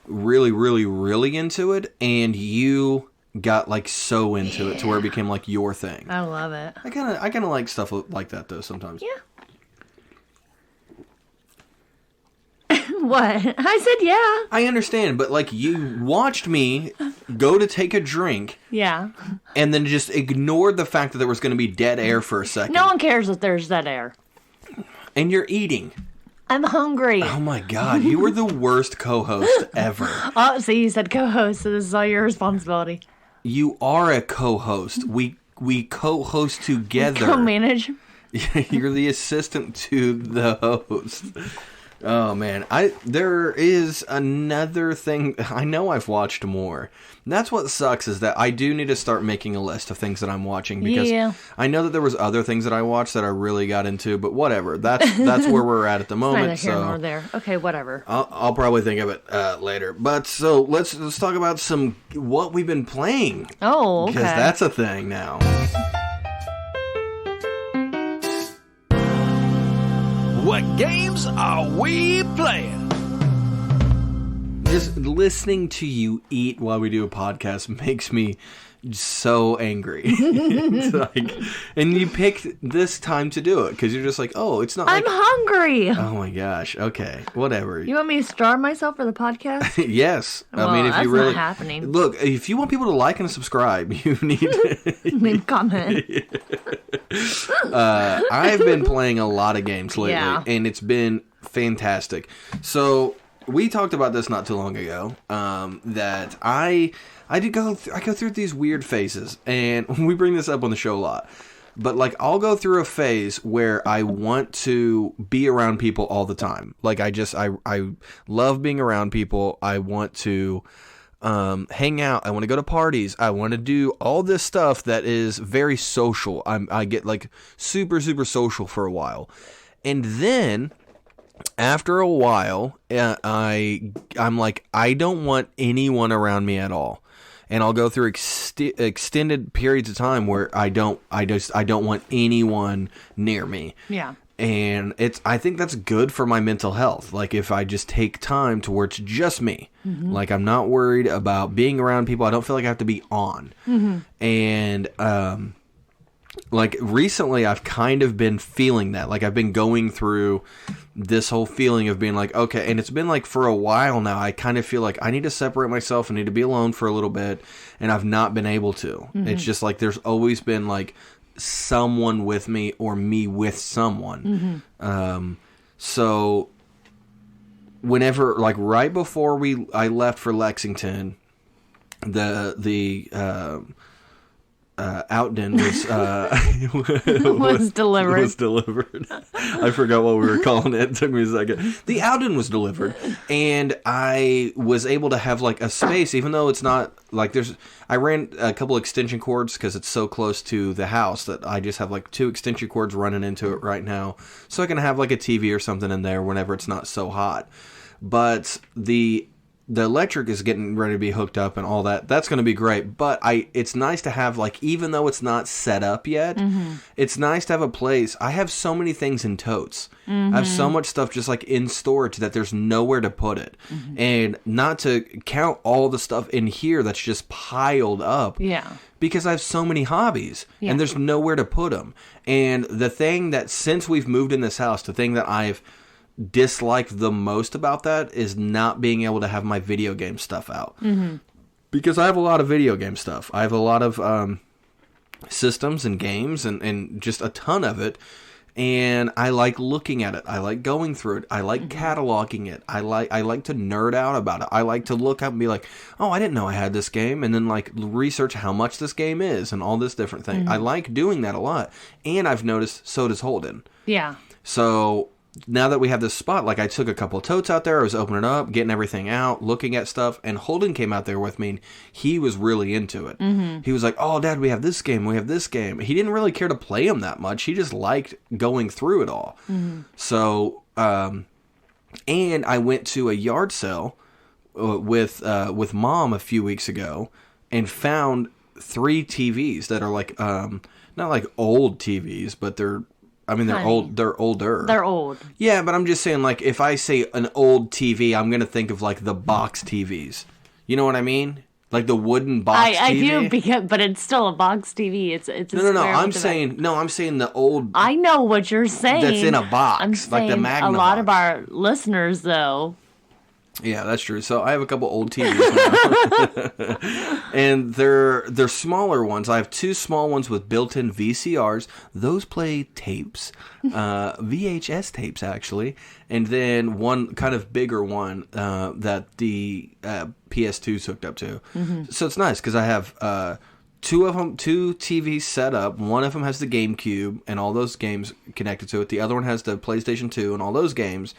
really, really, really into it, and you got so into it to where it became your thing. I love it. I kind of like stuff like that though sometimes. Yeah. What? I said yeah. I understand, but you watched me go to take a drink. Yeah. And then just ignored the fact that there was going to be dead air for a second. No one cares if there's dead air. And you're eating. I'm hungry. Oh my God, you were the worst co-host ever. Oh, so you said co-host, so this is all your responsibility. You are a co-host. We co-host together. Co-manage. You're the assistant to the host. Oh man, there is another thing. I know I've watched more. And that's what sucks is that I do need to start making a list of things that I'm watching because I know that there was other things that I watched that I really got into, but whatever. That's where we're at the moment. Neither here nor there. Okay, whatever. I'll probably think of it later. But so let's talk about what we've been playing. Oh, okay. Because that's a thing now. What games are we playing? Just listening to you eat while we do a podcast makes me so angry. It's and you picked this time to do it because you're just oh, it's not. I'm hungry. Oh my gosh. Okay, whatever. You want me to starve myself for the podcast? Yes. Well, I mean, if that's you really not happening. Look, if you want people to like and subscribe, you need to leave a comment. I've been playing a lot of games lately, and it's been fantastic. So we talked about this not too long ago. That I go through these weird phases, and we bring this up on the show a lot. But like I'll go through a phase where I want to be around people all the time. Like I love being around people. I want to hang out. I want to go to parties. I want to do all this stuff that is very social. I get like super, super social for a while. And then after a while, I'm like, I don't want anyone around me at all. And I'll go through extended periods of time where I don't want anyone near me. Yeah. And I think that's good for my mental health. Like if I just take time to where it's just me, like I'm not worried about being around people. I don't feel like I have to be on. And, like recently I've kind of been feeling that. Like I've been going through this whole feeling of being like, okay, and it's been like for a while now, I kind of feel like I need to separate myself. I need to be alone for a little bit. And I've not been able to. It's just like there's always been like someone with me or me with someone. So whenever, like right before I left for Lexington, the Outden was delivered. Was delivered. I forgot what we were calling it. It took me a second. The Outden was delivered, and I was able to have like a space, even though it's not like I ran a couple extension cords because it's so close to the house that I just have like 2 extension cords running into it right now, so I can have like a TV or something in there whenever it's not so hot. But the electric is getting ready to be hooked up and all that. That's going to be great. But it's nice to have, like, even though it's not set up yet, it's nice to have a place. I have so many things in totes. I have so much stuff just, like, in storage that there's nowhere to put it. And not to count all the stuff in here that's just piled up. Yeah. Because I have so many hobbies. Yeah. And there's nowhere to put them. And the thing that, since we've moved in this house, the thing that I've disliked the most about that is not being able to have my video game stuff out. Because I have a lot of video game stuff. I have a lot of systems and games and just a ton of it. And I like looking at it. I like going through it. I like cataloging it. I like to nerd out about it. I like to look up and be like, oh, I didn't know I had this game. And then like research how much this game is and all this different thing. I like doing that a lot. And I've noticed so does Holden. Yeah. So now that we have this spot, like I took a couple of totes out there, I was opening up, getting everything out, looking at stuff, and Holden came out there with me, and he was really into it. He was like, oh, Dad, we have this game, we have this game. He didn't really care to play them that much. He just liked going through it all. So, and I went to a yard sale with Mom a few weeks ago and found 3 TVs that are like, not like old TVs, but they're old. They're older. They're old. Yeah, but I'm just saying, like, if I say an old TV, I'm going to think of, like, the box TVs. You know what I mean? Like the wooden box TV. I do, but it's still a box TV. It's a no. I'm saying the old. I know what you're saying. That's in a box. I'm like the Magna a lot box. of our listeners, though. Yeah, that's true. So I have a couple old TVs now. And they're smaller ones. I have 2 small ones with built-in VCRs. Those play tapes. VHS tapes, actually. And then one kind of bigger one that the PS2's hooked up to. So it's nice because I have 2 TVs set up. One of them has the GameCube and all those games connected to it. The other one has the PlayStation 2 and all those games.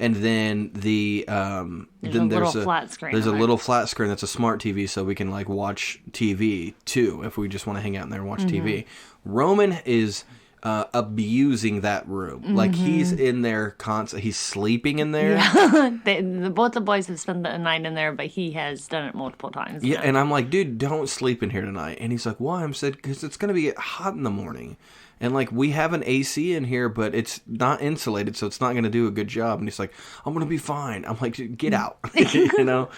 And then there's a little flat screen that's a smart TV, so we can like watch TV too if we just want to hang out in there and watch TV. Roman is abusing that room. Like he's in there constantly. He's sleeping in there. Yeah. Both the boys have spent the night in there, but he has done it multiple times. Yeah, and I'm like, dude, don't sleep in here tonight. And he's like, why? I said, because it's going to be hot in the morning. And, like, we have an AC in here, but it's not insulated, so it's not going to do a good job. And he's like, I'm going to be fine. I'm like, get out, you know?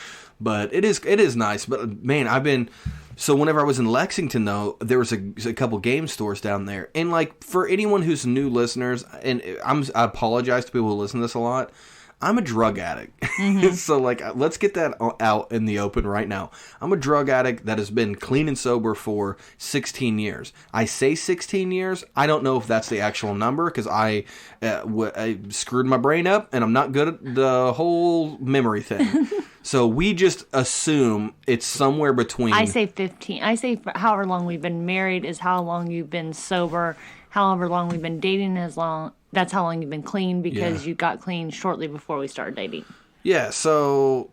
But it is nice. But, man, so whenever I was in Lexington, though, there was a couple game stores down there. And, like, for anyone who's new listeners, and I apologize to people who listen to this a lot, I'm a drug addict. Mm-hmm. So, like, let's get that out in the open right now. I'm a drug addict that has been clean and sober for 16 years. I say 16 years. I don't know if that's the actual number because I screwed my brain up and I'm not good at the whole memory thing. So we just assume it's somewhere between... I say 15. I say however long we've been married is how long you've been sober. However long we've been dating that's how long you've been clean because you got clean shortly before we started dating. Yeah, so...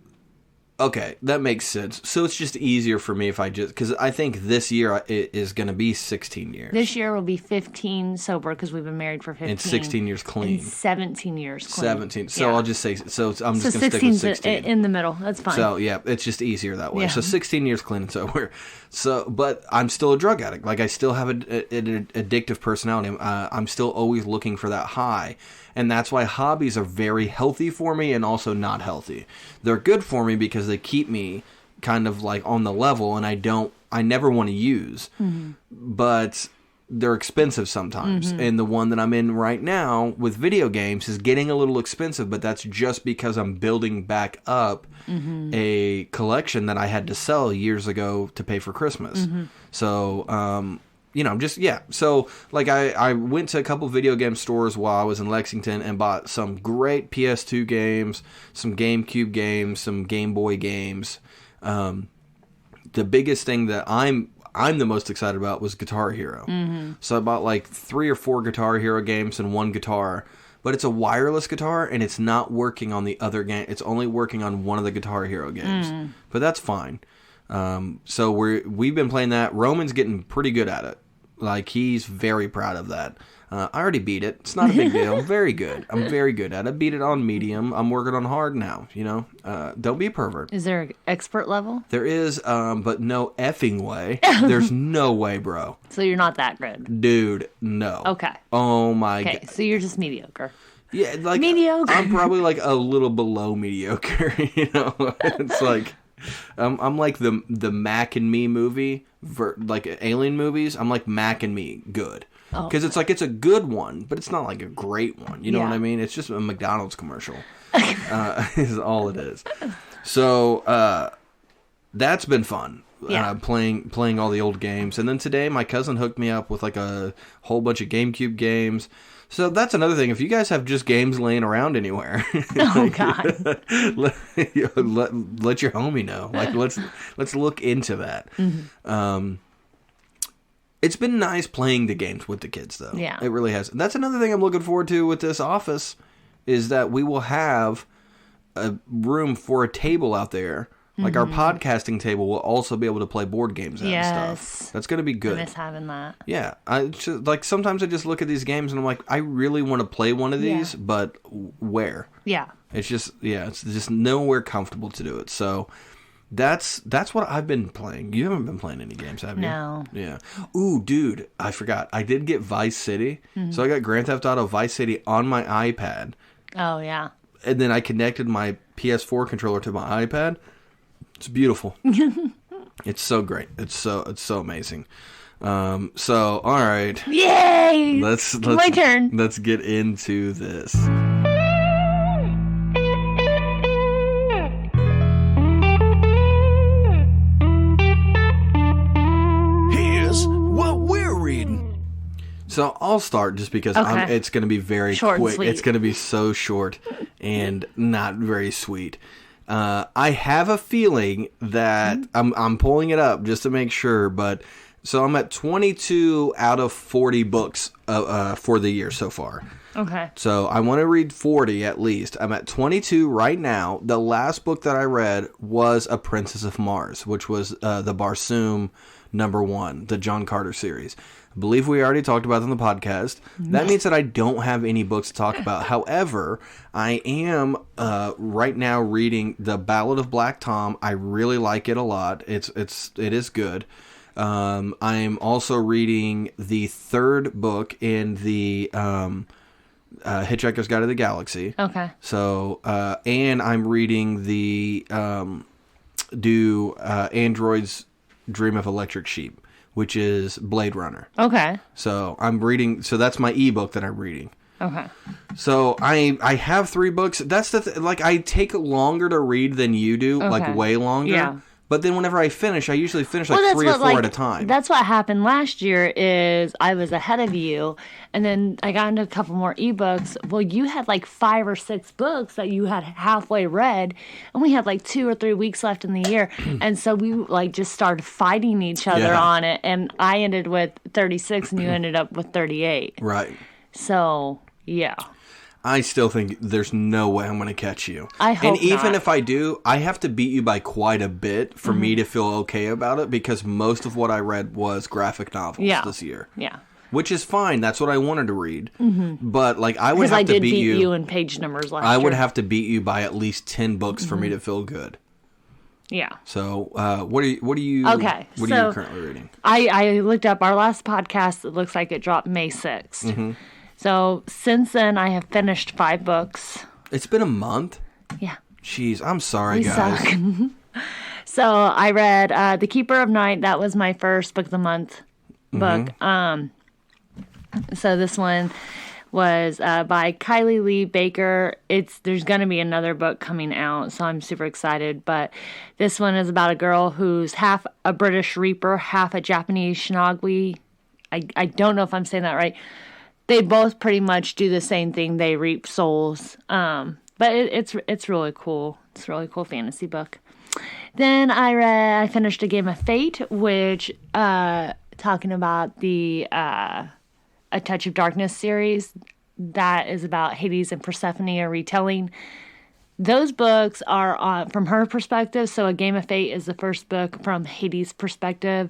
Okay, that makes sense. So it's just easier for me if I just... Because I think this year is going to be 16 years. This year will be 15 sober because we've been married for 15. And 16 years clean. And 17 years clean. 17. So I'll just say... So I'm just going to stick with 16. In the middle. That's fine. So, yeah, it's just easier that way. Yeah. So 16 years clean and sober. So, but I'm still a drug addict. Like, I still have an addictive personality. I'm still always looking for that high. And that's why hobbies are very healthy for me and also not healthy. They're good for me because they keep me kind of like on the level and I never want to use. Mm-hmm. But they're expensive sometimes. Mm-hmm. And the one that I'm in right now with video games is getting a little expensive, but that's just because I'm building back up a collection that I had to sell years ago to pay for Christmas. Mm-hmm. So, So, like, I went to a couple video game stores while I was in Lexington and bought some great PS2 games, some GameCube games, some Game Boy games. The biggest thing that I'm the most excited about was Guitar Hero. Mm-hmm. So I bought like 3 or 4 Guitar Hero games and 1 guitar. But it's a wireless guitar, and it's not working on the other game. It's only working on one of the Guitar Hero games. But that's fine. So we've been playing that. Roman's getting pretty good at it. Like, he's very proud of that. I already beat it. It's not a big deal. I'm very good. I'm very good at it. Beat it on medium. I'm working on hard now, you know. Don't be a pervert. Is there an expert level? There is, but no effing way. There's no way, bro. So you're not that good? Dude, no. Okay. Oh, my God. Okay, so you're just mediocre. Yeah, like... Mediocre. I'm probably, like, a little below mediocre, you know. It's like... I'm like the Mac and Me movie, like Alien movies. I'm like Mac and Me good. Because it's like, it's a good one, but it's not like a great one. You know what I mean? It's just a McDonald's commercial. Is all it is. So, that's been fun. Yeah. Playing all the old games. And then today, my cousin hooked me up with like a whole bunch of GameCube games. So that's another thing. If you guys have just games laying around anywhere, God, let your homie know. Like, let's look into that. Mm-hmm. It's been nice playing the games with the kids, though. Yeah, it really has. That's another thing I'm looking forward to with this office is that we will have a room for a table out there. Like, our podcasting table will also be able to play board games and stuff. That's going to be good. I miss having that. Yeah. Like, sometimes I just look at these games and I'm like, I really want to play one of these, but where? Yeah. It's just nowhere comfortable to do it. So, that's what I've been playing. You haven't been playing any games, have you? No. Yeah. Ooh, dude, I forgot. I did get Vice City. Mm-hmm. So, I got Grand Theft Auto Vice City on my iPad. Oh, yeah. And then I connected my PS4 controller to my iPad. It's beautiful. It's so great. It's so amazing. So all right. Yay! Let's my turn. Let's get into this. Here's what we're reading. So I'll start just because it's going to be very short quick. And sweet. It's going to be so short and not very sweet. I have a feeling that I'm pulling it up just to make sure, but so I'm at 22 out of 40 books for the year so far. Okay. So I want to read 40 at least. I'm at 22 right now. The last book that I read was A Princess of Mars, which was the Barsoom #1, the John Carter series. I believe we already talked about it on the podcast. That means that I don't have any books to talk about. However, I am right now reading The Ballad of Black Tom. I really like it a lot. It is good. I'm also reading the 3rd book in the Hitchhiker's Guide to the Galaxy. Okay. So, and I'm reading the Android's Dream of Electric Sheep, which is Blade Runner. Okay. So I'm reading. So that's my ebook that I'm reading. Okay. So I have 3 books. That's the like I take longer to read than you do, like way longer. Yeah. But then whenever I finish, I usually finish like 3 or 4 at a time. That's what happened last year is I was ahead of you, and then I got into a couple more ebooks. Well, you had like 5 or 6 books that you had halfway read, and we had like 2 or 3 weeks left in the year. And so we like just started fighting each other on it, and I ended with 36 and you ended up with 38. Right. So, yeah. I still think there's no way I'm going to catch you. I hope And even not. if I do, I have to beat you by quite a bit for me to feel okay about it, because most of what I read was graphic novels this year. Yeah. Which is fine. That's what I wanted to read. But like I would have to did beat you in page numbers last year. I would have to beat you by at least 10 books for me to feel good. Yeah. So, what are you currently reading? I looked up our last podcast. It looks like it dropped May 6th. So, since then, I have finished 5 books. It's been a month? Yeah. Jeez, I'm sorry, guys. Suck. So, I read The Keeper of Night. That was my first book of the month book. So, this one was by Kylie Lee Baker. There's going to be another book coming out, so I'm super excited. But this one is about a girl who's half a British Reaper, half a Japanese Shinigami. I don't know if I'm saying that right. They both pretty much do the same thing. They reap souls. But it's really cool. It's a really cool fantasy book. Then I finished A Game of Fate, which talking about the A Touch of Darkness series that is about Hades and Persephone, a retelling. Those books are from her perspective. So A Game of Fate is the first book from Hades' perspective.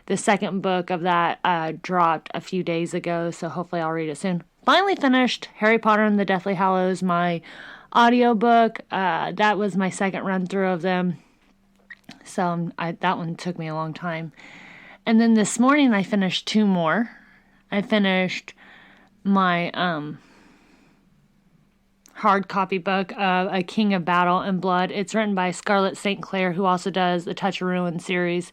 The second book of that dropped a few days ago, so hopefully I'll read it soon. Finally finished Harry Potter and the Deathly Hallows, my audiobook. That was my second run through of them. So that one took me a long time. And then this morning I finished 2 more. I finished my hard copy book of A King of Battle and Blood. It's written by Scarlett St. Clair, who also does the Touch of Ruin series.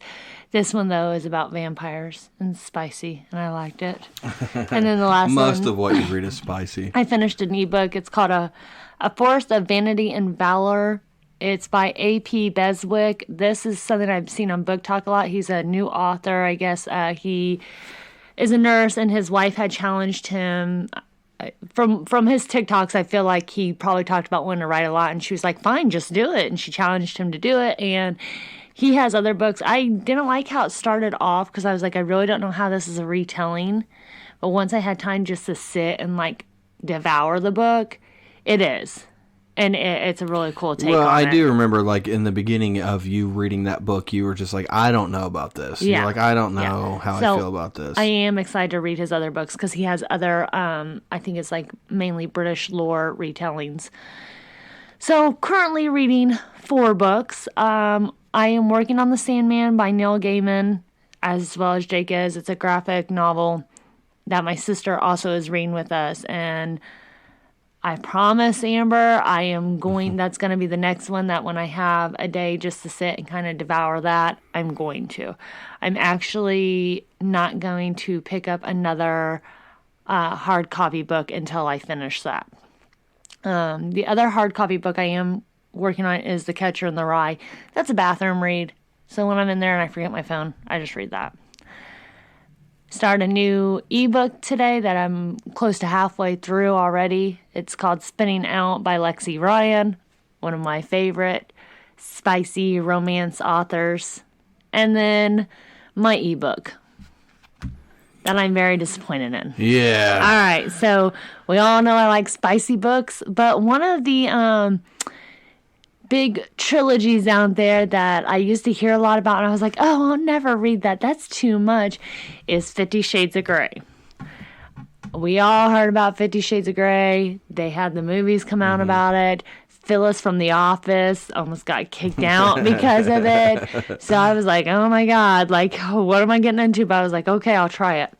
This one, though, is about vampires and spicy, and I liked it. And then the last Most of what you read is spicy. I finished an ebook. It's called A Forest of Vanity and Valor. It's by A.P. Beswick. This is something I've seen on Book Talk a lot. He's a new author, I guess. He is a nurse, and his wife had challenged him. From his TikToks, I feel like he probably talked about wanting to write a lot, and she was like, fine, just do it. And she challenged him to do it, and he has other books. I didn't like how it started off because I was like, I really don't know how this is a retelling. But once I had time just to sit and like devour the book, it is. And it's a really cool take on it. Well, I do remember, like, in the beginning of you reading that book, you were just like, I don't know about this. Yeah. You're like, I don't know how I feel about this. I am excited to read his other books because he has other, I think it's like mainly British lore retellings. So, currently reading 4 books. I am working on The Sandman by Neil Gaiman, as well as Jake is. It's a graphic novel that my sister also is reading with us, and I promise, Amber, that's going to be the next one, that when I have a day just to sit and kind of devour that, I'm going to. I'm actually not going to pick up another hard copy book until I finish that. The other hard copy book I am working on is The Catcher in the Rye. That's a bathroom read. So when I'm in there and I forget my phone, I just read that. Start a new ebook today that I'm close to halfway through already. It's called Spinning Out by Lexi Ryan, one of my favorite spicy romance authors. And then my ebook that I'm very disappointed in. Yeah. All right, so we all know I like spicy books, but one of the big trilogies out there that I used to hear a lot about, and I was like, oh, I'll never read that. That's too much, is 50 Shades of Grey. We all heard about 50 Shades of Grey. They had the movies come out about it. Phyllis from The Office almost got kicked out because of it. So I was like, oh my God, like, what am I getting into? But I was like, okay, I'll try it.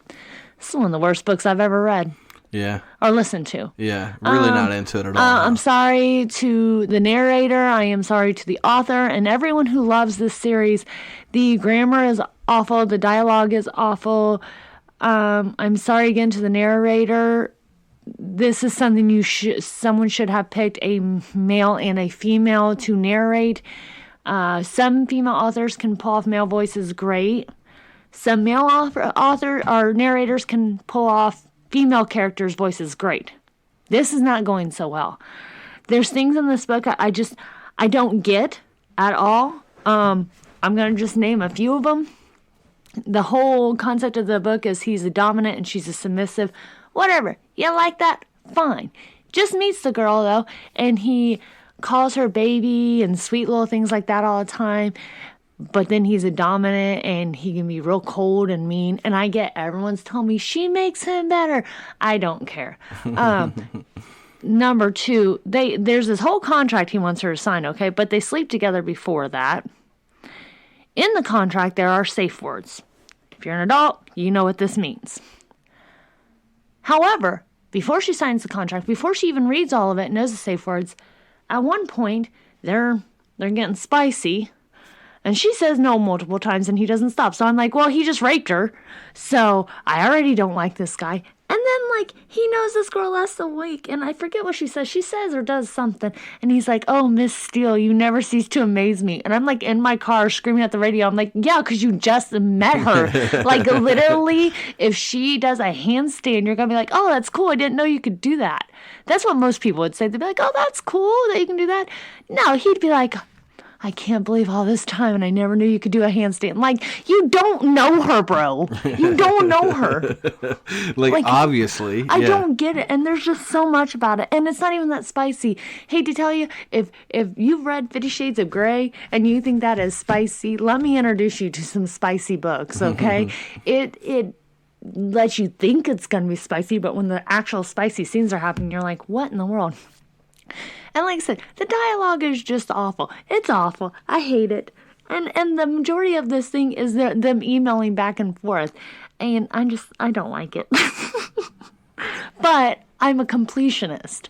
This is one of the worst books I've ever read. Yeah. Or listened to. Yeah. Really not into it at all. I'm sorry to the narrator. I am sorry to the author and everyone who loves this series. The grammar is awful. The dialogue is awful. I'm sorry again to the narrator. this is something someone should have picked a male and a female to narrate. Some female authors can pull off male voices great. Some male author or narrators can pull off female characters' voices great. This is not going so well. There's things in this book I don't get at all. I'm going to just name a few of them. The whole concept of the book is he's a dominant and she's a submissive. Whatever. You like that? Fine. Just meets the girl, though, and he calls her baby and sweet little things like that all the time. But then he's a dominant and he can be real cold and mean. And I get everyone's telling me she makes him better. I don't care. Number 2, there's this whole contract he wants her to sign, okay? But they sleep together before that. In the contract, there are safe words. If you're an adult, you know what this means. However, before she signs the contract, before she even reads all of it and knows the safe words, at one point, they're getting spicy. And she says no multiple times and he doesn't stop. So I'm like, well, he just raped her. So I already don't like this guy. And then, like, he knows this girl less than a week. And I forget what she says. She says or does something. And he's like, oh, Miss Steele, you never cease to amaze me. And I'm, like, in my car screaming at the radio. I'm like, yeah, because you just met her. Like, literally, if she does a handstand, you're going to be like, oh, that's cool. I didn't know you could do that. That's what most people would say. They'd be like, oh, that's cool that you can do that. No, he'd be like, I can't believe all this time and I never knew you could do a handstand. Like, you don't know her, bro. You don't know her. like obviously. I don't get it. And there's just so much about it. And it's not even that spicy. Hate to tell you, if you've read 50 Shades of Grey and you think that is spicy, let me introduce you to some spicy books, okay? It lets you think it's going to be spicy, but when the actual spicy scenes are happening, you're like, what in the world? And like I said, the dialogue is just awful. It's awful. I hate it. And the majority of this thing is them emailing back and forth. And I don't like it. But I'm a completionist.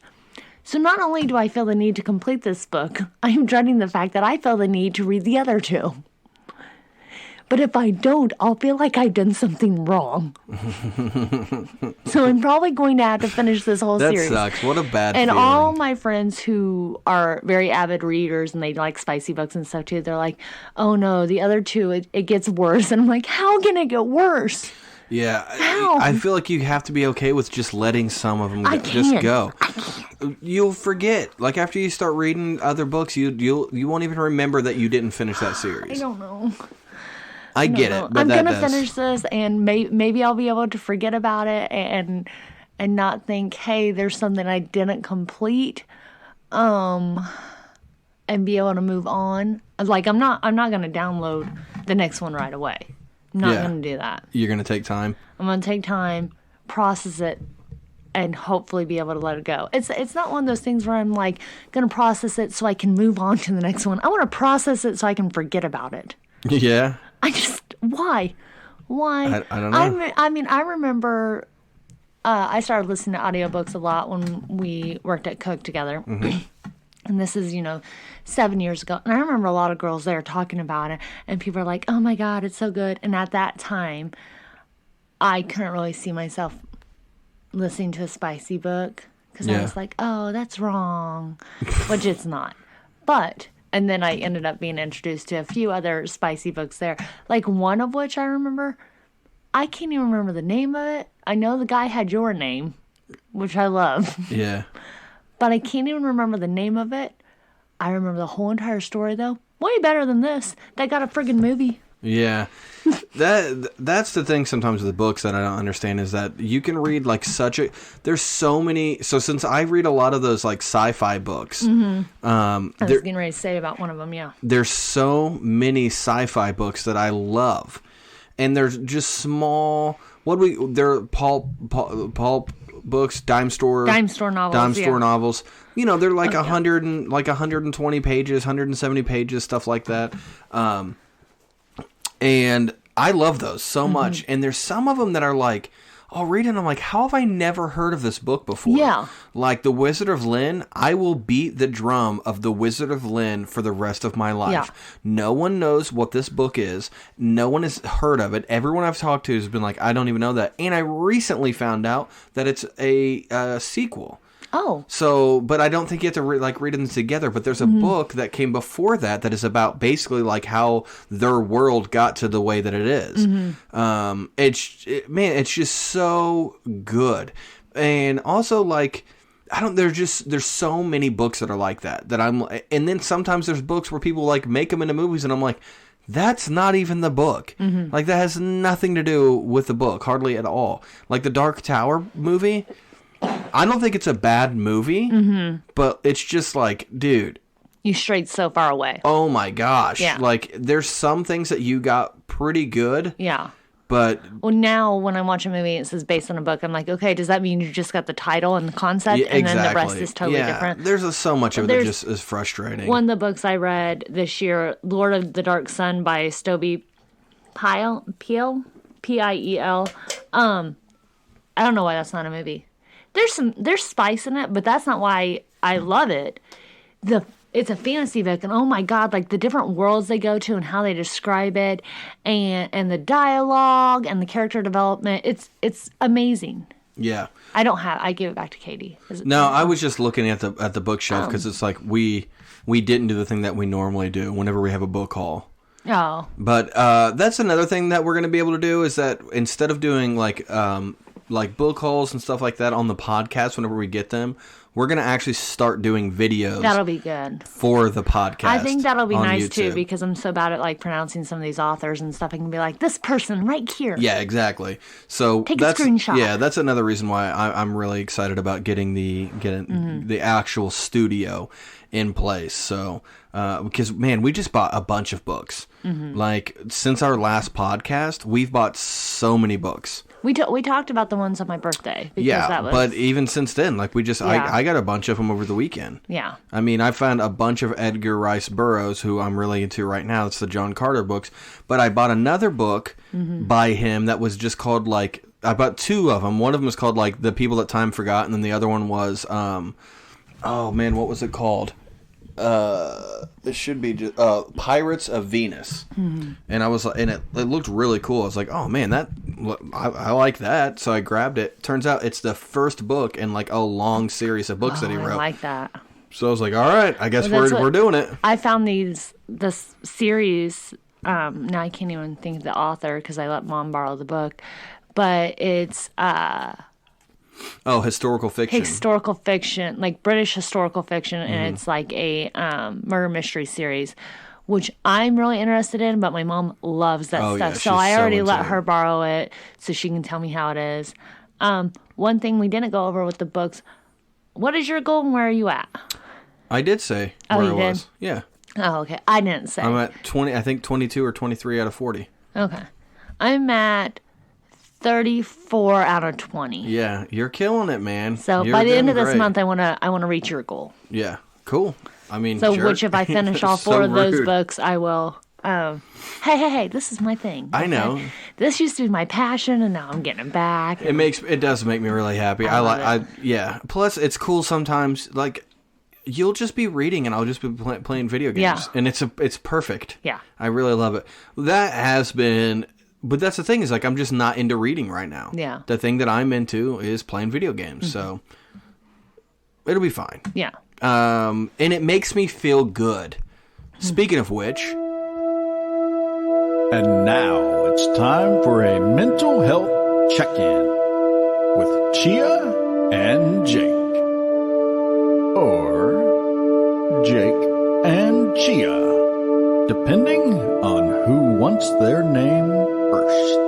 So not only do I feel the need to complete this book, I am dreading the fact that I feel the need to read the other 2. But if I don't, I'll feel like I've done something wrong. So I'm probably going to have to finish this whole series. That sucks. What a bad And feeling. all my friends who are very avid readers and they like spicy books and stuff too, they're like, oh no, the other 2, it gets worse. And I'm like, how can it get worse? Yeah. How? I feel like you have to be okay with just letting some of them just go. I can't. You'll forget. Like after you start reading other books, you won't even remember that you didn't finish that series. I don't know. I get it, but I'm going to finish this, and maybe I'll be able to forget about it and not think, hey, there's something I didn't complete, and be able to move on. Like I'm not going to download the next one right away. I'm not going to do that. You're going to take time. I'm going to take time, process it, and hopefully be able to let it go. It's not one of those things where I'm like going to process it so I can move on to the next one. I want to process it so I can forget about it. Yeah. Why? I don't know. I remember I started listening to audiobooks a lot when we worked at Coke together. Mm-hmm. And this is, 7 years ago. And I remember a lot of girls there talking about it. And people are like, oh my God, it's so good. And at that time, I couldn't really see myself listening to a spicy book. Because I was like, oh, that's wrong. Which it's not. But... And then I ended up being introduced to a few other spicy books there. Like one of which I remember, I can't even remember the name of it. I know the guy had your name, which I love. Yeah. But I can't even remember the name of it. I remember the whole entire story, though. Way better than this. They got a friggin' movie. Yeah. That's the thing sometimes with the books that I don't understand is that you can read like there's so many, so since I read a lot of those like sci-fi books, I was getting ready to say about one of them, yeah. There's so many sci-fi books that I love. And they're just small, they're pulp books, dime store novels. They're like 120 pages, 170 pages, stuff like that. And I love those so much. And there's some of them that are like I'll read it and I'm like, how have I never heard of this book before? Yeah. Like The Wizard of Lynn, I will beat the drum of The Wizard of Lynn for the rest of my life. Yeah. No one knows what this book is. No one has heard of it. Everyone I've talked to has been like, I don't even know that. And I recently found out that it's a sequel. Oh. So, but I don't think you have to read them together. But there's a book that came before that is about basically like how their world got to the way that it is. It's just so good. And also like, there's so many books that are like that and then sometimes there's books where people like make them into movies and I'm like, that's not even the book. Like that has nothing to do with the book, hardly at all. Like the Dark Tower movie, I don't think it's a bad movie, but it's just like, dude. You strayed so far away. Oh my gosh. Yeah. Like there's some things that you got pretty good. Yeah. But well, now when I watch a movie and it says based on a book, I'm like, okay, does that mean you just got the title and the concept, and then the rest is totally different? There's so much of it that just is frustrating. One of the books I read this year, Lord of the Dark Sun by Stoby Piel, Piel. I don't know why that's not a movie. There's spice in it, but that's not why I love it. It's a fantasy book, and oh my god, like the different worlds they go to and how they describe it, and the dialogue and the character development. It's amazing. Yeah. I give it back to Katie. No, I was just looking at the bookshelf because it's like we didn't do the thing that we normally do whenever we have a book haul. Oh. But that's another thing that we're going to be able to do is that instead of doing like book hauls and stuff like that on the podcast whenever we get them, we're going to actually start doing videos. That'll be good. For the podcast. I think that'll be nice YouTube. too, because I'm so bad at like pronouncing some of these authors and stuff. I can be like, this person right here. Yeah, exactly. So take a screenshot. Yeah, that's another reason why I'm really excited about getting the actual studio in place. So, because man, we just bought a bunch of books. Like since our last podcast, we've bought so many books. We talked about the ones on my birthday. Because that was... but even since then, like we just, I got a bunch of them over the weekend. Yeah. I mean, I found a bunch of Edgar Rice Burroughs, who I'm really into right now. It's the John Carter books. But I bought another book by him that was just called like, I bought two of them. One of them was called like The People That Time Forgot, and then the other one was, oh man, what was it called? It should be just Pirates of Venus, and I was like, and it looked really cool. I was like, oh man, I like that, so I grabbed it. Turns out it's the first book in like a long series of books that he wrote. I like that. So I was like, all right, I guess we're doing it. I found this series. Now I can't even think of the author because I let Mom borrow the book, but it's historical fiction. Historical fiction, like British historical fiction, and it's like a murder mystery series, which I'm really interested in, but my mom loves that stuff. Yeah, so I already let her borrow it so she can tell me how it is. One thing we didn't go over with the books, what is your goal and where are you at? I did say where I was. Yeah. Oh, okay. I didn't say. I'm at 20, I think 22 or 23 out of 40. Okay. I'm at 34 out of 20. Yeah, you're killing it, man. So by the end of this month, I want to reach your goal. Yeah, cool. I mean, so sure. which if I finish all four of those books, I will. Hey! This is my thing. Okay? I know. This used to be my passion, and now I'm getting it back. It does make me really happy. Yeah. Plus, it's cool sometimes. Like, you'll just be reading, and I'll just be playing video games, and it's perfect. Yeah, I really love it. That has been. But that's the thing is, like, I'm just not into reading right now. Yeah. The thing that I'm into is playing video games, so it'll be fine. Yeah. And it makes me feel good. Speaking of which... And now it's time for a mental health check-in with Chia and Jake. Or Jake and Chia, depending on who wants their name first.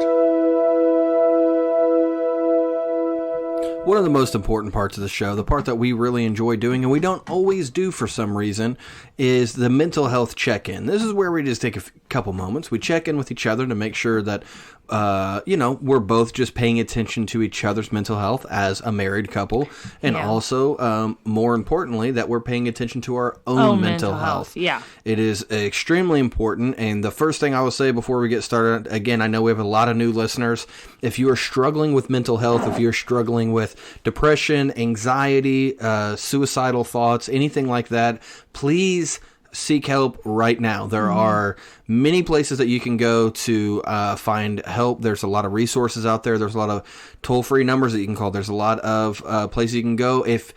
One of the most important parts of the show, the part that we really enjoy doing and we don't always do for some reason, is the mental health check-in. This is where we just take a couple moments. We check in with each other to make sure that, we're both just paying attention to each other's mental health as a married couple. And also, more importantly, that we're paying attention to our own mental health. Yeah. It is extremely important. And the first thing I will say before we get started, again, I know we have a lot of new listeners. If you are struggling with mental health, if you're struggling with depression, anxiety, suicidal thoughts, anything like that, please seek help right now. There are many places that you can go to find help. There's a lot of resources out there. There's a lot of toll-free numbers that you can call. There's a lot of places you can go. If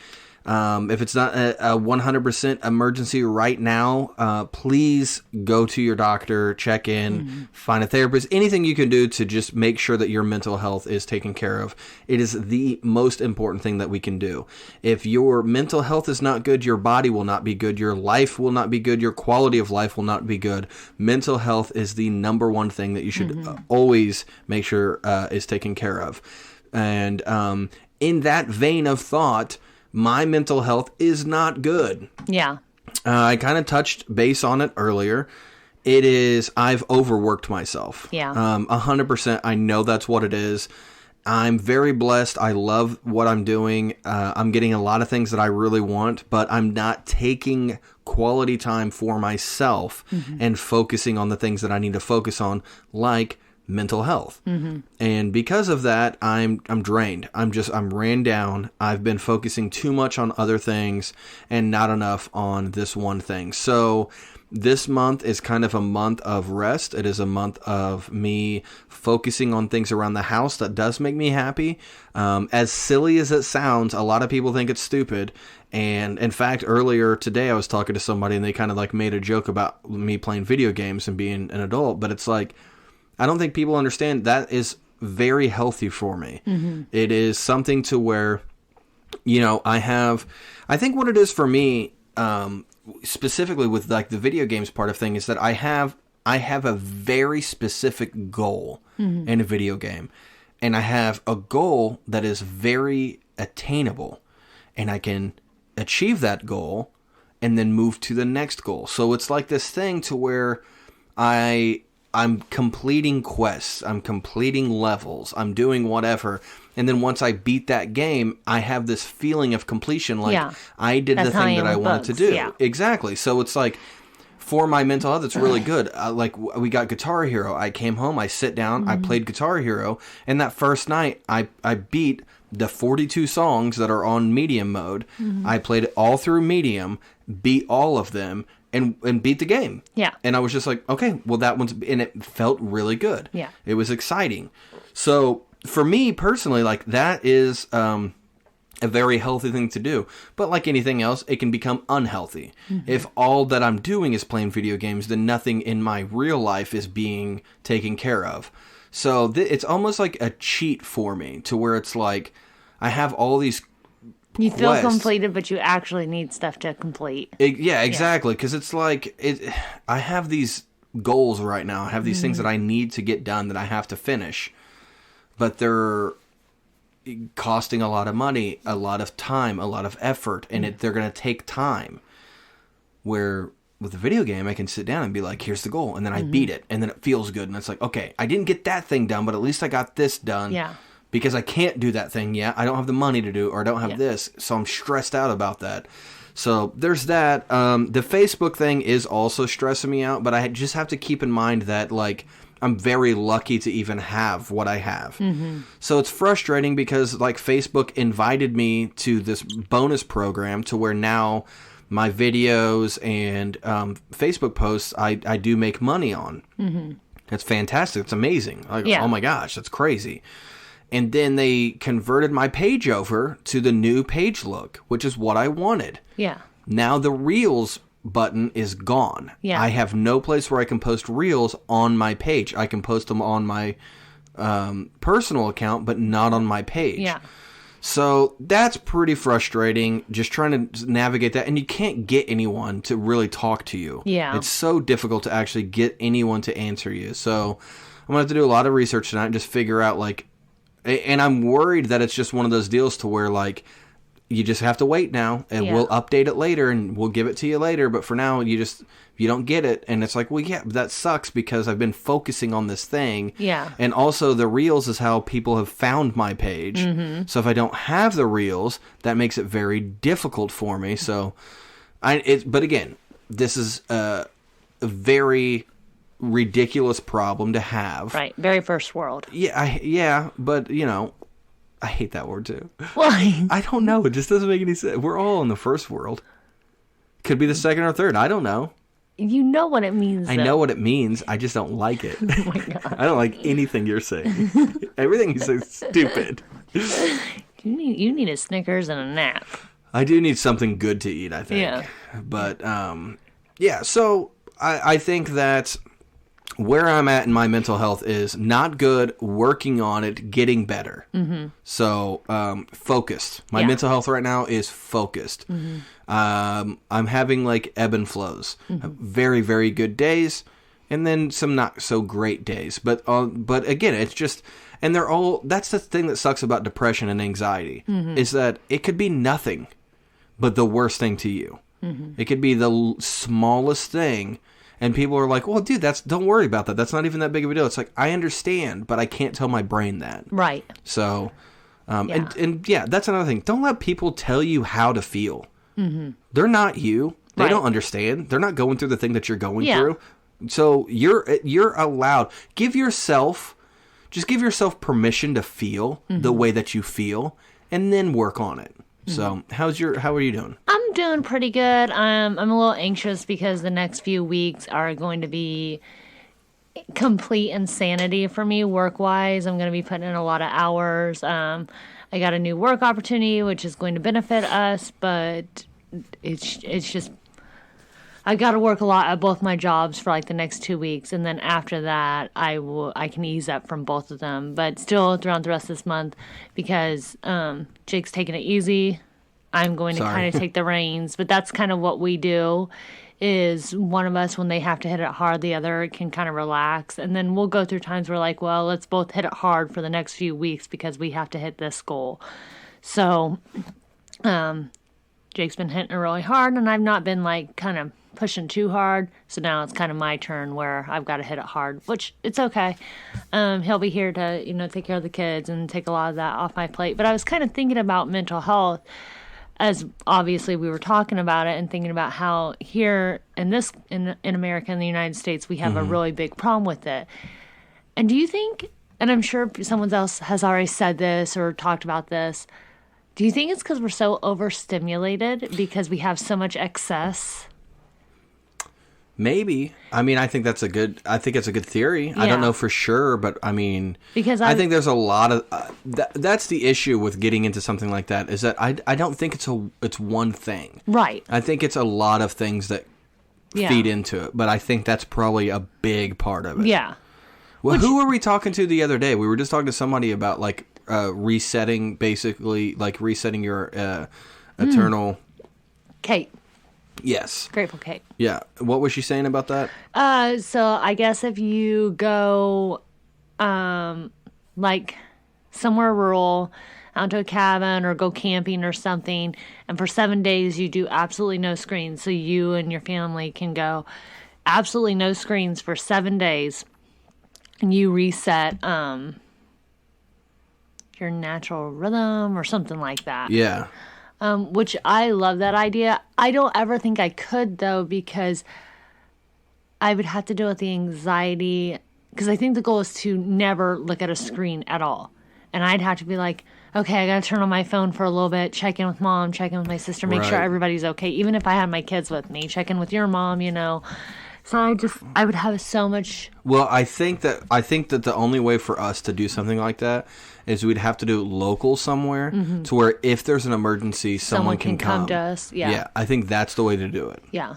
it's not a 100% emergency right now, please go to your doctor, check in, find a therapist, anything you can do to just make sure that your mental health is taken care of. It is the most important thing that we can do. If your mental health is not good, your body will not be good, your life will not be good, your quality of life will not be good. Mental health is the number one thing that you should always make sure is taken care of. And in that vein of thought, my mental health is not good. Yeah. I kind of touched base on it earlier. I've overworked myself. Yeah. 100%. I know that's what it is. I'm very blessed. I love what I'm doing. I'm getting a lot of things that I really want, but I'm not taking quality time for myself and focusing on the things that I need to focus on, like mental health. And because of that, I'm drained. I'm ran down. I've been focusing too much on other things and not enough on this one thing. So this month is kind of a month of rest. It is a month of me focusing on things around the house that does make me happy. As silly as it sounds, a lot of people think it's stupid. And in fact, earlier today, I was talking to somebody and they kind of like made a joke about me playing video games and being an adult. But it's like, I don't think people understand that is very healthy for me. It is something to where, I think what it is for me, specifically with like the video games part of thing, is that I have a very specific goal in a video game. And I have a goal that is very attainable. And I can achieve that goal and then move to the next goal. So it's like this thing to where I'm completing quests, I'm completing levels, I'm doing whatever. And then once I beat that game, I have this feeling of completion, like I did the thing that I wanted to do. Yeah. Exactly. So it's like, for my mental health, it's really good. Like, we got Guitar Hero. I came home, I sit down, I played Guitar Hero, and that first night, I beat the 42 songs that are on medium mode. I played it all through medium, beat all of them, and beat the game. Yeah. And I was just like, okay, well, and it felt really good. Yeah. It was exciting. So for me personally, like, that is a very healthy thing to do. But like anything else, it can become unhealthy. If all that I'm doing is playing video games, then nothing in my real life is being taken care of. So it's almost like a cheat for me, to where it's like, I have all these You feel completed, but you actually need stuff to complete. Yeah, exactly. Because it's like, I have these goals right now. I have these things that I need to get done that I have to finish. But they're costing a lot of money, a lot of time, a lot of effort. And they're going to take time. Where with a video game, I can sit down and be like, here's the goal. And then I beat it. And then it feels good. And it's like, okay, I didn't get that thing done, but at least I got this done. Yeah. Because I can't do that thing yet. I don't have the money to do, or I don't have this. So I'm stressed out about that. So there's that. The Facebook thing is also stressing me out, but I just have to keep in mind that, like, I'm very lucky to even have what I have. So it's frustrating because, like, Facebook invited me to this bonus program to where now my videos and Facebook posts I do make money on. That's fantastic. It's amazing. Like, oh my gosh, that's crazy. And then they converted my page over to the new page look, which is what I wanted. Yeah. Now the Reels button is gone. Yeah. I have no place where I can post Reels on my page. I can post them on my personal account, but not on my page. Yeah. So that's pretty frustrating, just trying to navigate that. And you can't get anyone to really talk to you. Yeah. It's so difficult to actually get anyone to answer you. So I'm going to have to do a lot of research tonight and just figure out, like, and I'm worried that it's just one of those deals to where, like, you just have to wait now, and we'll update it later, and we'll give it to you later. But for now, you don't get it. And it's like, well, yeah, that sucks because I've been focusing on this thing. Yeah. And also the Reels is how people have found my page. Mm-hmm. So if I don't have the Reels, that makes it very difficult for me. So but again, this is a very ridiculous problem to have. Right. Very first world. Yeah, but I hate that word too. Why? I don't know. It just doesn't make any sense. We're all in the first world. Could be the second or third. I don't know. You know what it means. I know what it means. I just don't like it. Oh my God. I don't like anything you're saying. Everything you say is stupid. You need a Snickers and a nap. I do need something good to eat, I think. Yeah. But, so I think that where I'm at in my mental health is not good, working on it, getting better. Mm-hmm. So, focused. My mental health right now is focused. Mm-hmm. I'm having like ebb and flows. Mm-hmm. Very, very good days, and then some not so great days. But again, it's just, and they're all, that's the thing that sucks about depression and anxiety, is that it could be nothing but the worst thing to you. Mm-hmm. It could be the smallest thing. And people are like, well, dude, don't worry about that. That's not even that big of a deal. It's like, I understand, but I can't tell my brain that. Right. So, and that's another thing. Don't let people tell you how to feel. Mm-hmm. They're not you. They don't understand. They're not going through the thing that you're going through. So you're allowed. Give yourself permission to feel the way that you feel, and then work on it. So how are you doing? I'm doing pretty good. I'm a little anxious because the next few weeks are going to be complete insanity for me work-wise. I'm going to be putting in a lot of hours. I got a new work opportunity, which is going to benefit us, but it's just, I got to work a lot at both my jobs for like the next 2 weeks, and then after that, I can ease up from both of them. But still, throughout the rest of this month, because Jake's taking it easy, I'm going to kind of take the reins. But that's kind of what we do. Is one of us, when they have to hit it hard, the other can kind of relax, and then we'll go through times where like, well, let's both hit it hard for the next few weeks because we have to hit this goal. So, Jake's been hitting it really hard, and I've not been like kind of pushing too hard, so now it's kind of my turn where I've got to hit it hard, which it's okay. He'll be here to take care of the kids and take a lot of that off my plate. But I was kind of thinking about mental health, as obviously we were talking about it, and thinking about how here in America, in the United States, we have a really big problem with it. And do you think, and I'm sure someone else has already said this or talked about this, do you think it's because we're so overstimulated because we have so much excess? Maybe. I mean, I think it's a good theory. Yeah. I don't know for sure, but I mean, because I think there's a lot of that's the issue with getting into something like that, is that I don't think it's one thing. Right. I think it's a lot of things that feed into it, but I think that's probably a big part of it. Yeah. Well, who were we talking to the other day? We were just talking to somebody about like resetting, basically, like resetting your eternal. Kate. Yes. Grateful Kate. Yeah. What was she saying about that? So I guess if you go, like somewhere rural, out to a cabin or go camping or something, and for 7 days you do absolutely no screens, so you and your family can go absolutely no screens for 7 days, and you reset, your natural rhythm or something like that. Yeah. Which I love that idea. I don't ever think I could, though, because I would have to deal with the anxiety, because I think the goal is to never look at a screen at all. And I'd have to be like, okay, I got to turn on my phone for a little bit, check in with mom, check in with my sister, make sure everybody's okay. Even if I had my kids with me, check in with your mom, So I would have so much. Well, I think that the only way for us to do something like that is we'd have to do it local somewhere, to where if there's an emergency, someone can come to us. Yeah. Yeah, I think that's the way to do it. Yeah.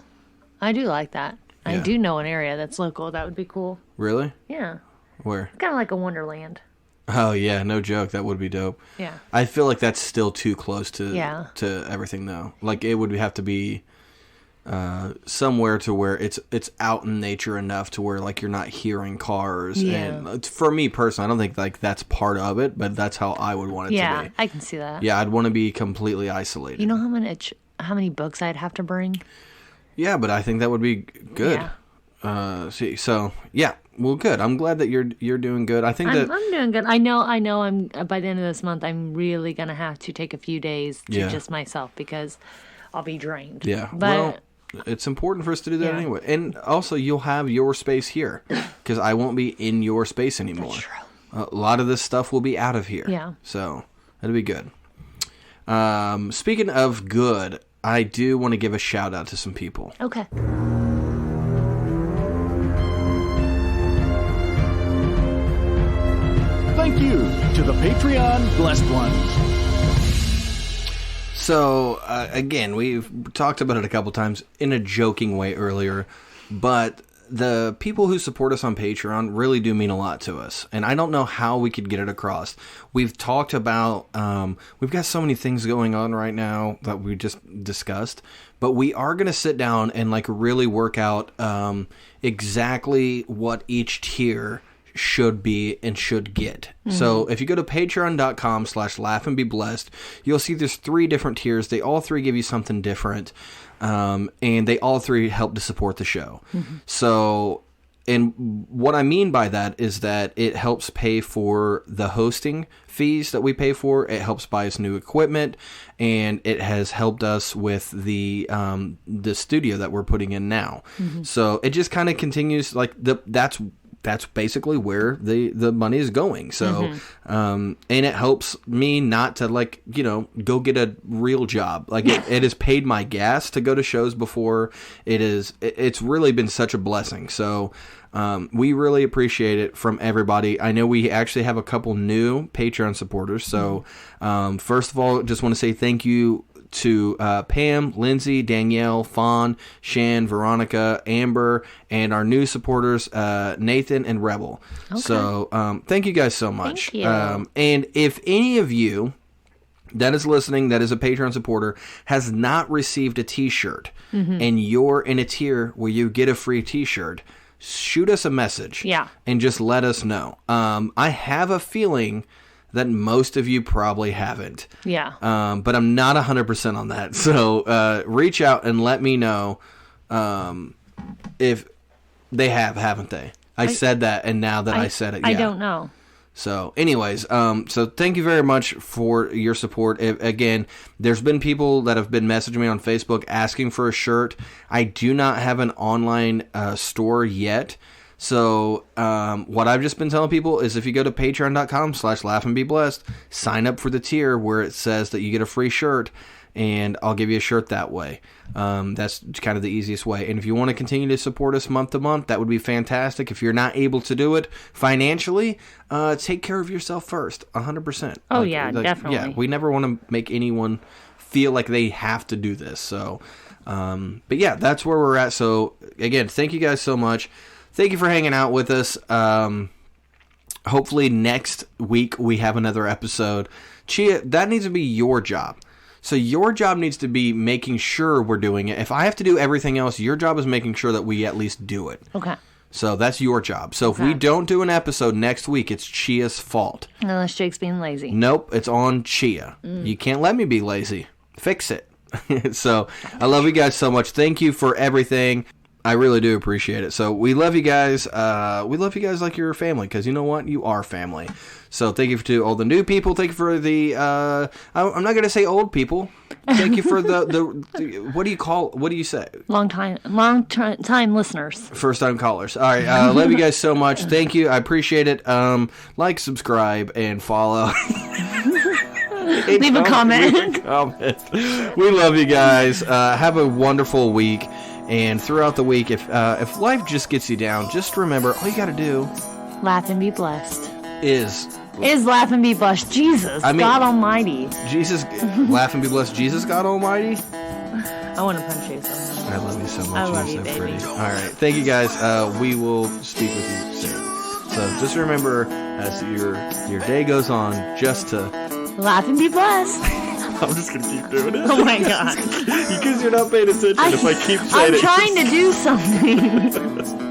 I do like that. Yeah. I do know an area that's local. That would be cool. Really? Yeah. Where? Kind of like a Wonderland. Oh, yeah. No joke. That would be dope. Yeah. I feel like that's still too close to everything, though. Like, it would have to be... somewhere to where it's out in nature enough to where like you're not hearing cars. Yeah. And for me personally, I don't think like that's part of it, but that's how I would want it to be. Yeah, I can see that. Yeah, I'd want to be completely isolated. You know how many books I'd have to bring? Yeah, but I think that would be good. Yeah. So yeah, well, good. I'm glad that you're doing good. I think that I'm doing good. I know. I'm by the end of this month, I'm really gonna have to take a few days to just myself because I'll be drained. Yeah, but well, it's important for us to do that anyway. And also, you'll have your space here because I won't be in your space anymore. That's true. A lot of this stuff will be out of here. Yeah. So that'll be good. Speaking of good, I do want to give a shout out to some people. Okay. Thank you to the Patreon blessed ones. So, again, we've talked about it a couple times in a joking way earlier, but the people who support us on Patreon really do mean a lot to us, and I don't know how we could get it across. We've talked about, we've got so many things going on right now that we just discussed, but we are going to sit down and like really work out exactly what each tier should be and should get. So if you go to patreon.com/laughandbeblessed, you'll see there's 3 different tiers. They all 3 give you something different. And they all 3 help to support the show. So, and what I mean by that is that it helps pay for the hosting fees that we pay for. It helps buy us new equipment, and it has helped us with the studio that we're putting in now. So it just kind of continues like that's basically where the money is going. So, and it helps me not to like, go get a real job. Like it has paid my gas to go to shows before. It's really been such a blessing. So, we really appreciate it from everybody. I know we actually have a couple new Patreon supporters. So, first of all, just want to say thank you to Pam, Lindsay, Danielle, Fawn, Shan, Veronica, Amber, and our new supporters, Nathan and Rebel. Okay. So thank you guys so much. Thank you. And if any of you that is listening, that is a Patreon supporter, has not received a t-shirt, and you're in a tier where you get a free t-shirt, shoot us a message. Yeah. And just let us know. I have a feeling that most of you probably haven't. Yeah. But I'm not 100% on that. So reach out and let me know if they haven't they? I said that, and now that I said it, yeah. I don't know. So anyways, so thank you very much for your support. Again, there's been people that have been messaging me on Facebook asking for a shirt. I do not have an online store yet. So, what I've just been telling people is if you go to patreon.com/laughandbeblessed, sign up for the tier where it says that you get a free shirt, and I'll give you a shirt that way. That's kind of the easiest way. And if you want to continue to support us month to month, that would be fantastic. If you're not able to do it financially, take care of yourself first, 100%. Oh, definitely. Yeah, we never want to make anyone feel like they have to do this. So, but yeah, that's where we're at. So, again, thank you guys so much. Thank you for hanging out with us. Hopefully next week we have another episode. Chia, that needs to be your job. So your job needs to be making sure we're doing it. If I have to do everything else, your job is making sure that we at least do it. Okay. So that's your job. So if we don't do an episode next week, it's Chia's fault. Unless Jake's being lazy. Nope, it's on Chia. You can't let me be lazy. Fix it. So I love you guys so much. Thank you for everything. I really do appreciate it. So we love you guys. We love you guys like you're family, because you know what? You are family. So thank you to all the new people. Thank you for the, I'm not going to say old people. Thank you for the what do you say? Long time listeners. First time callers. All right. Love you guys so much. Thank you. I appreciate it. Like, subscribe, and follow. Leave a comment. We love you guys. Have a wonderful week. And throughout the week, if life just gets you down, just remember, all you got to do... Laugh and be blessed. Is laugh and be blessed. Jesus, God Almighty. Jesus, laugh and be blessed. Jesus, God Almighty. I want to punch you so much. I love you so much. I love You're you, so baby. pretty. All right. Thank you, guys. We will speak with you soon. So just remember, as your day goes on, just to... Laugh and be blessed. I'm just gonna keep doing it. Oh my god. Because you're not paying attention if I keep saying I'm trying to do something.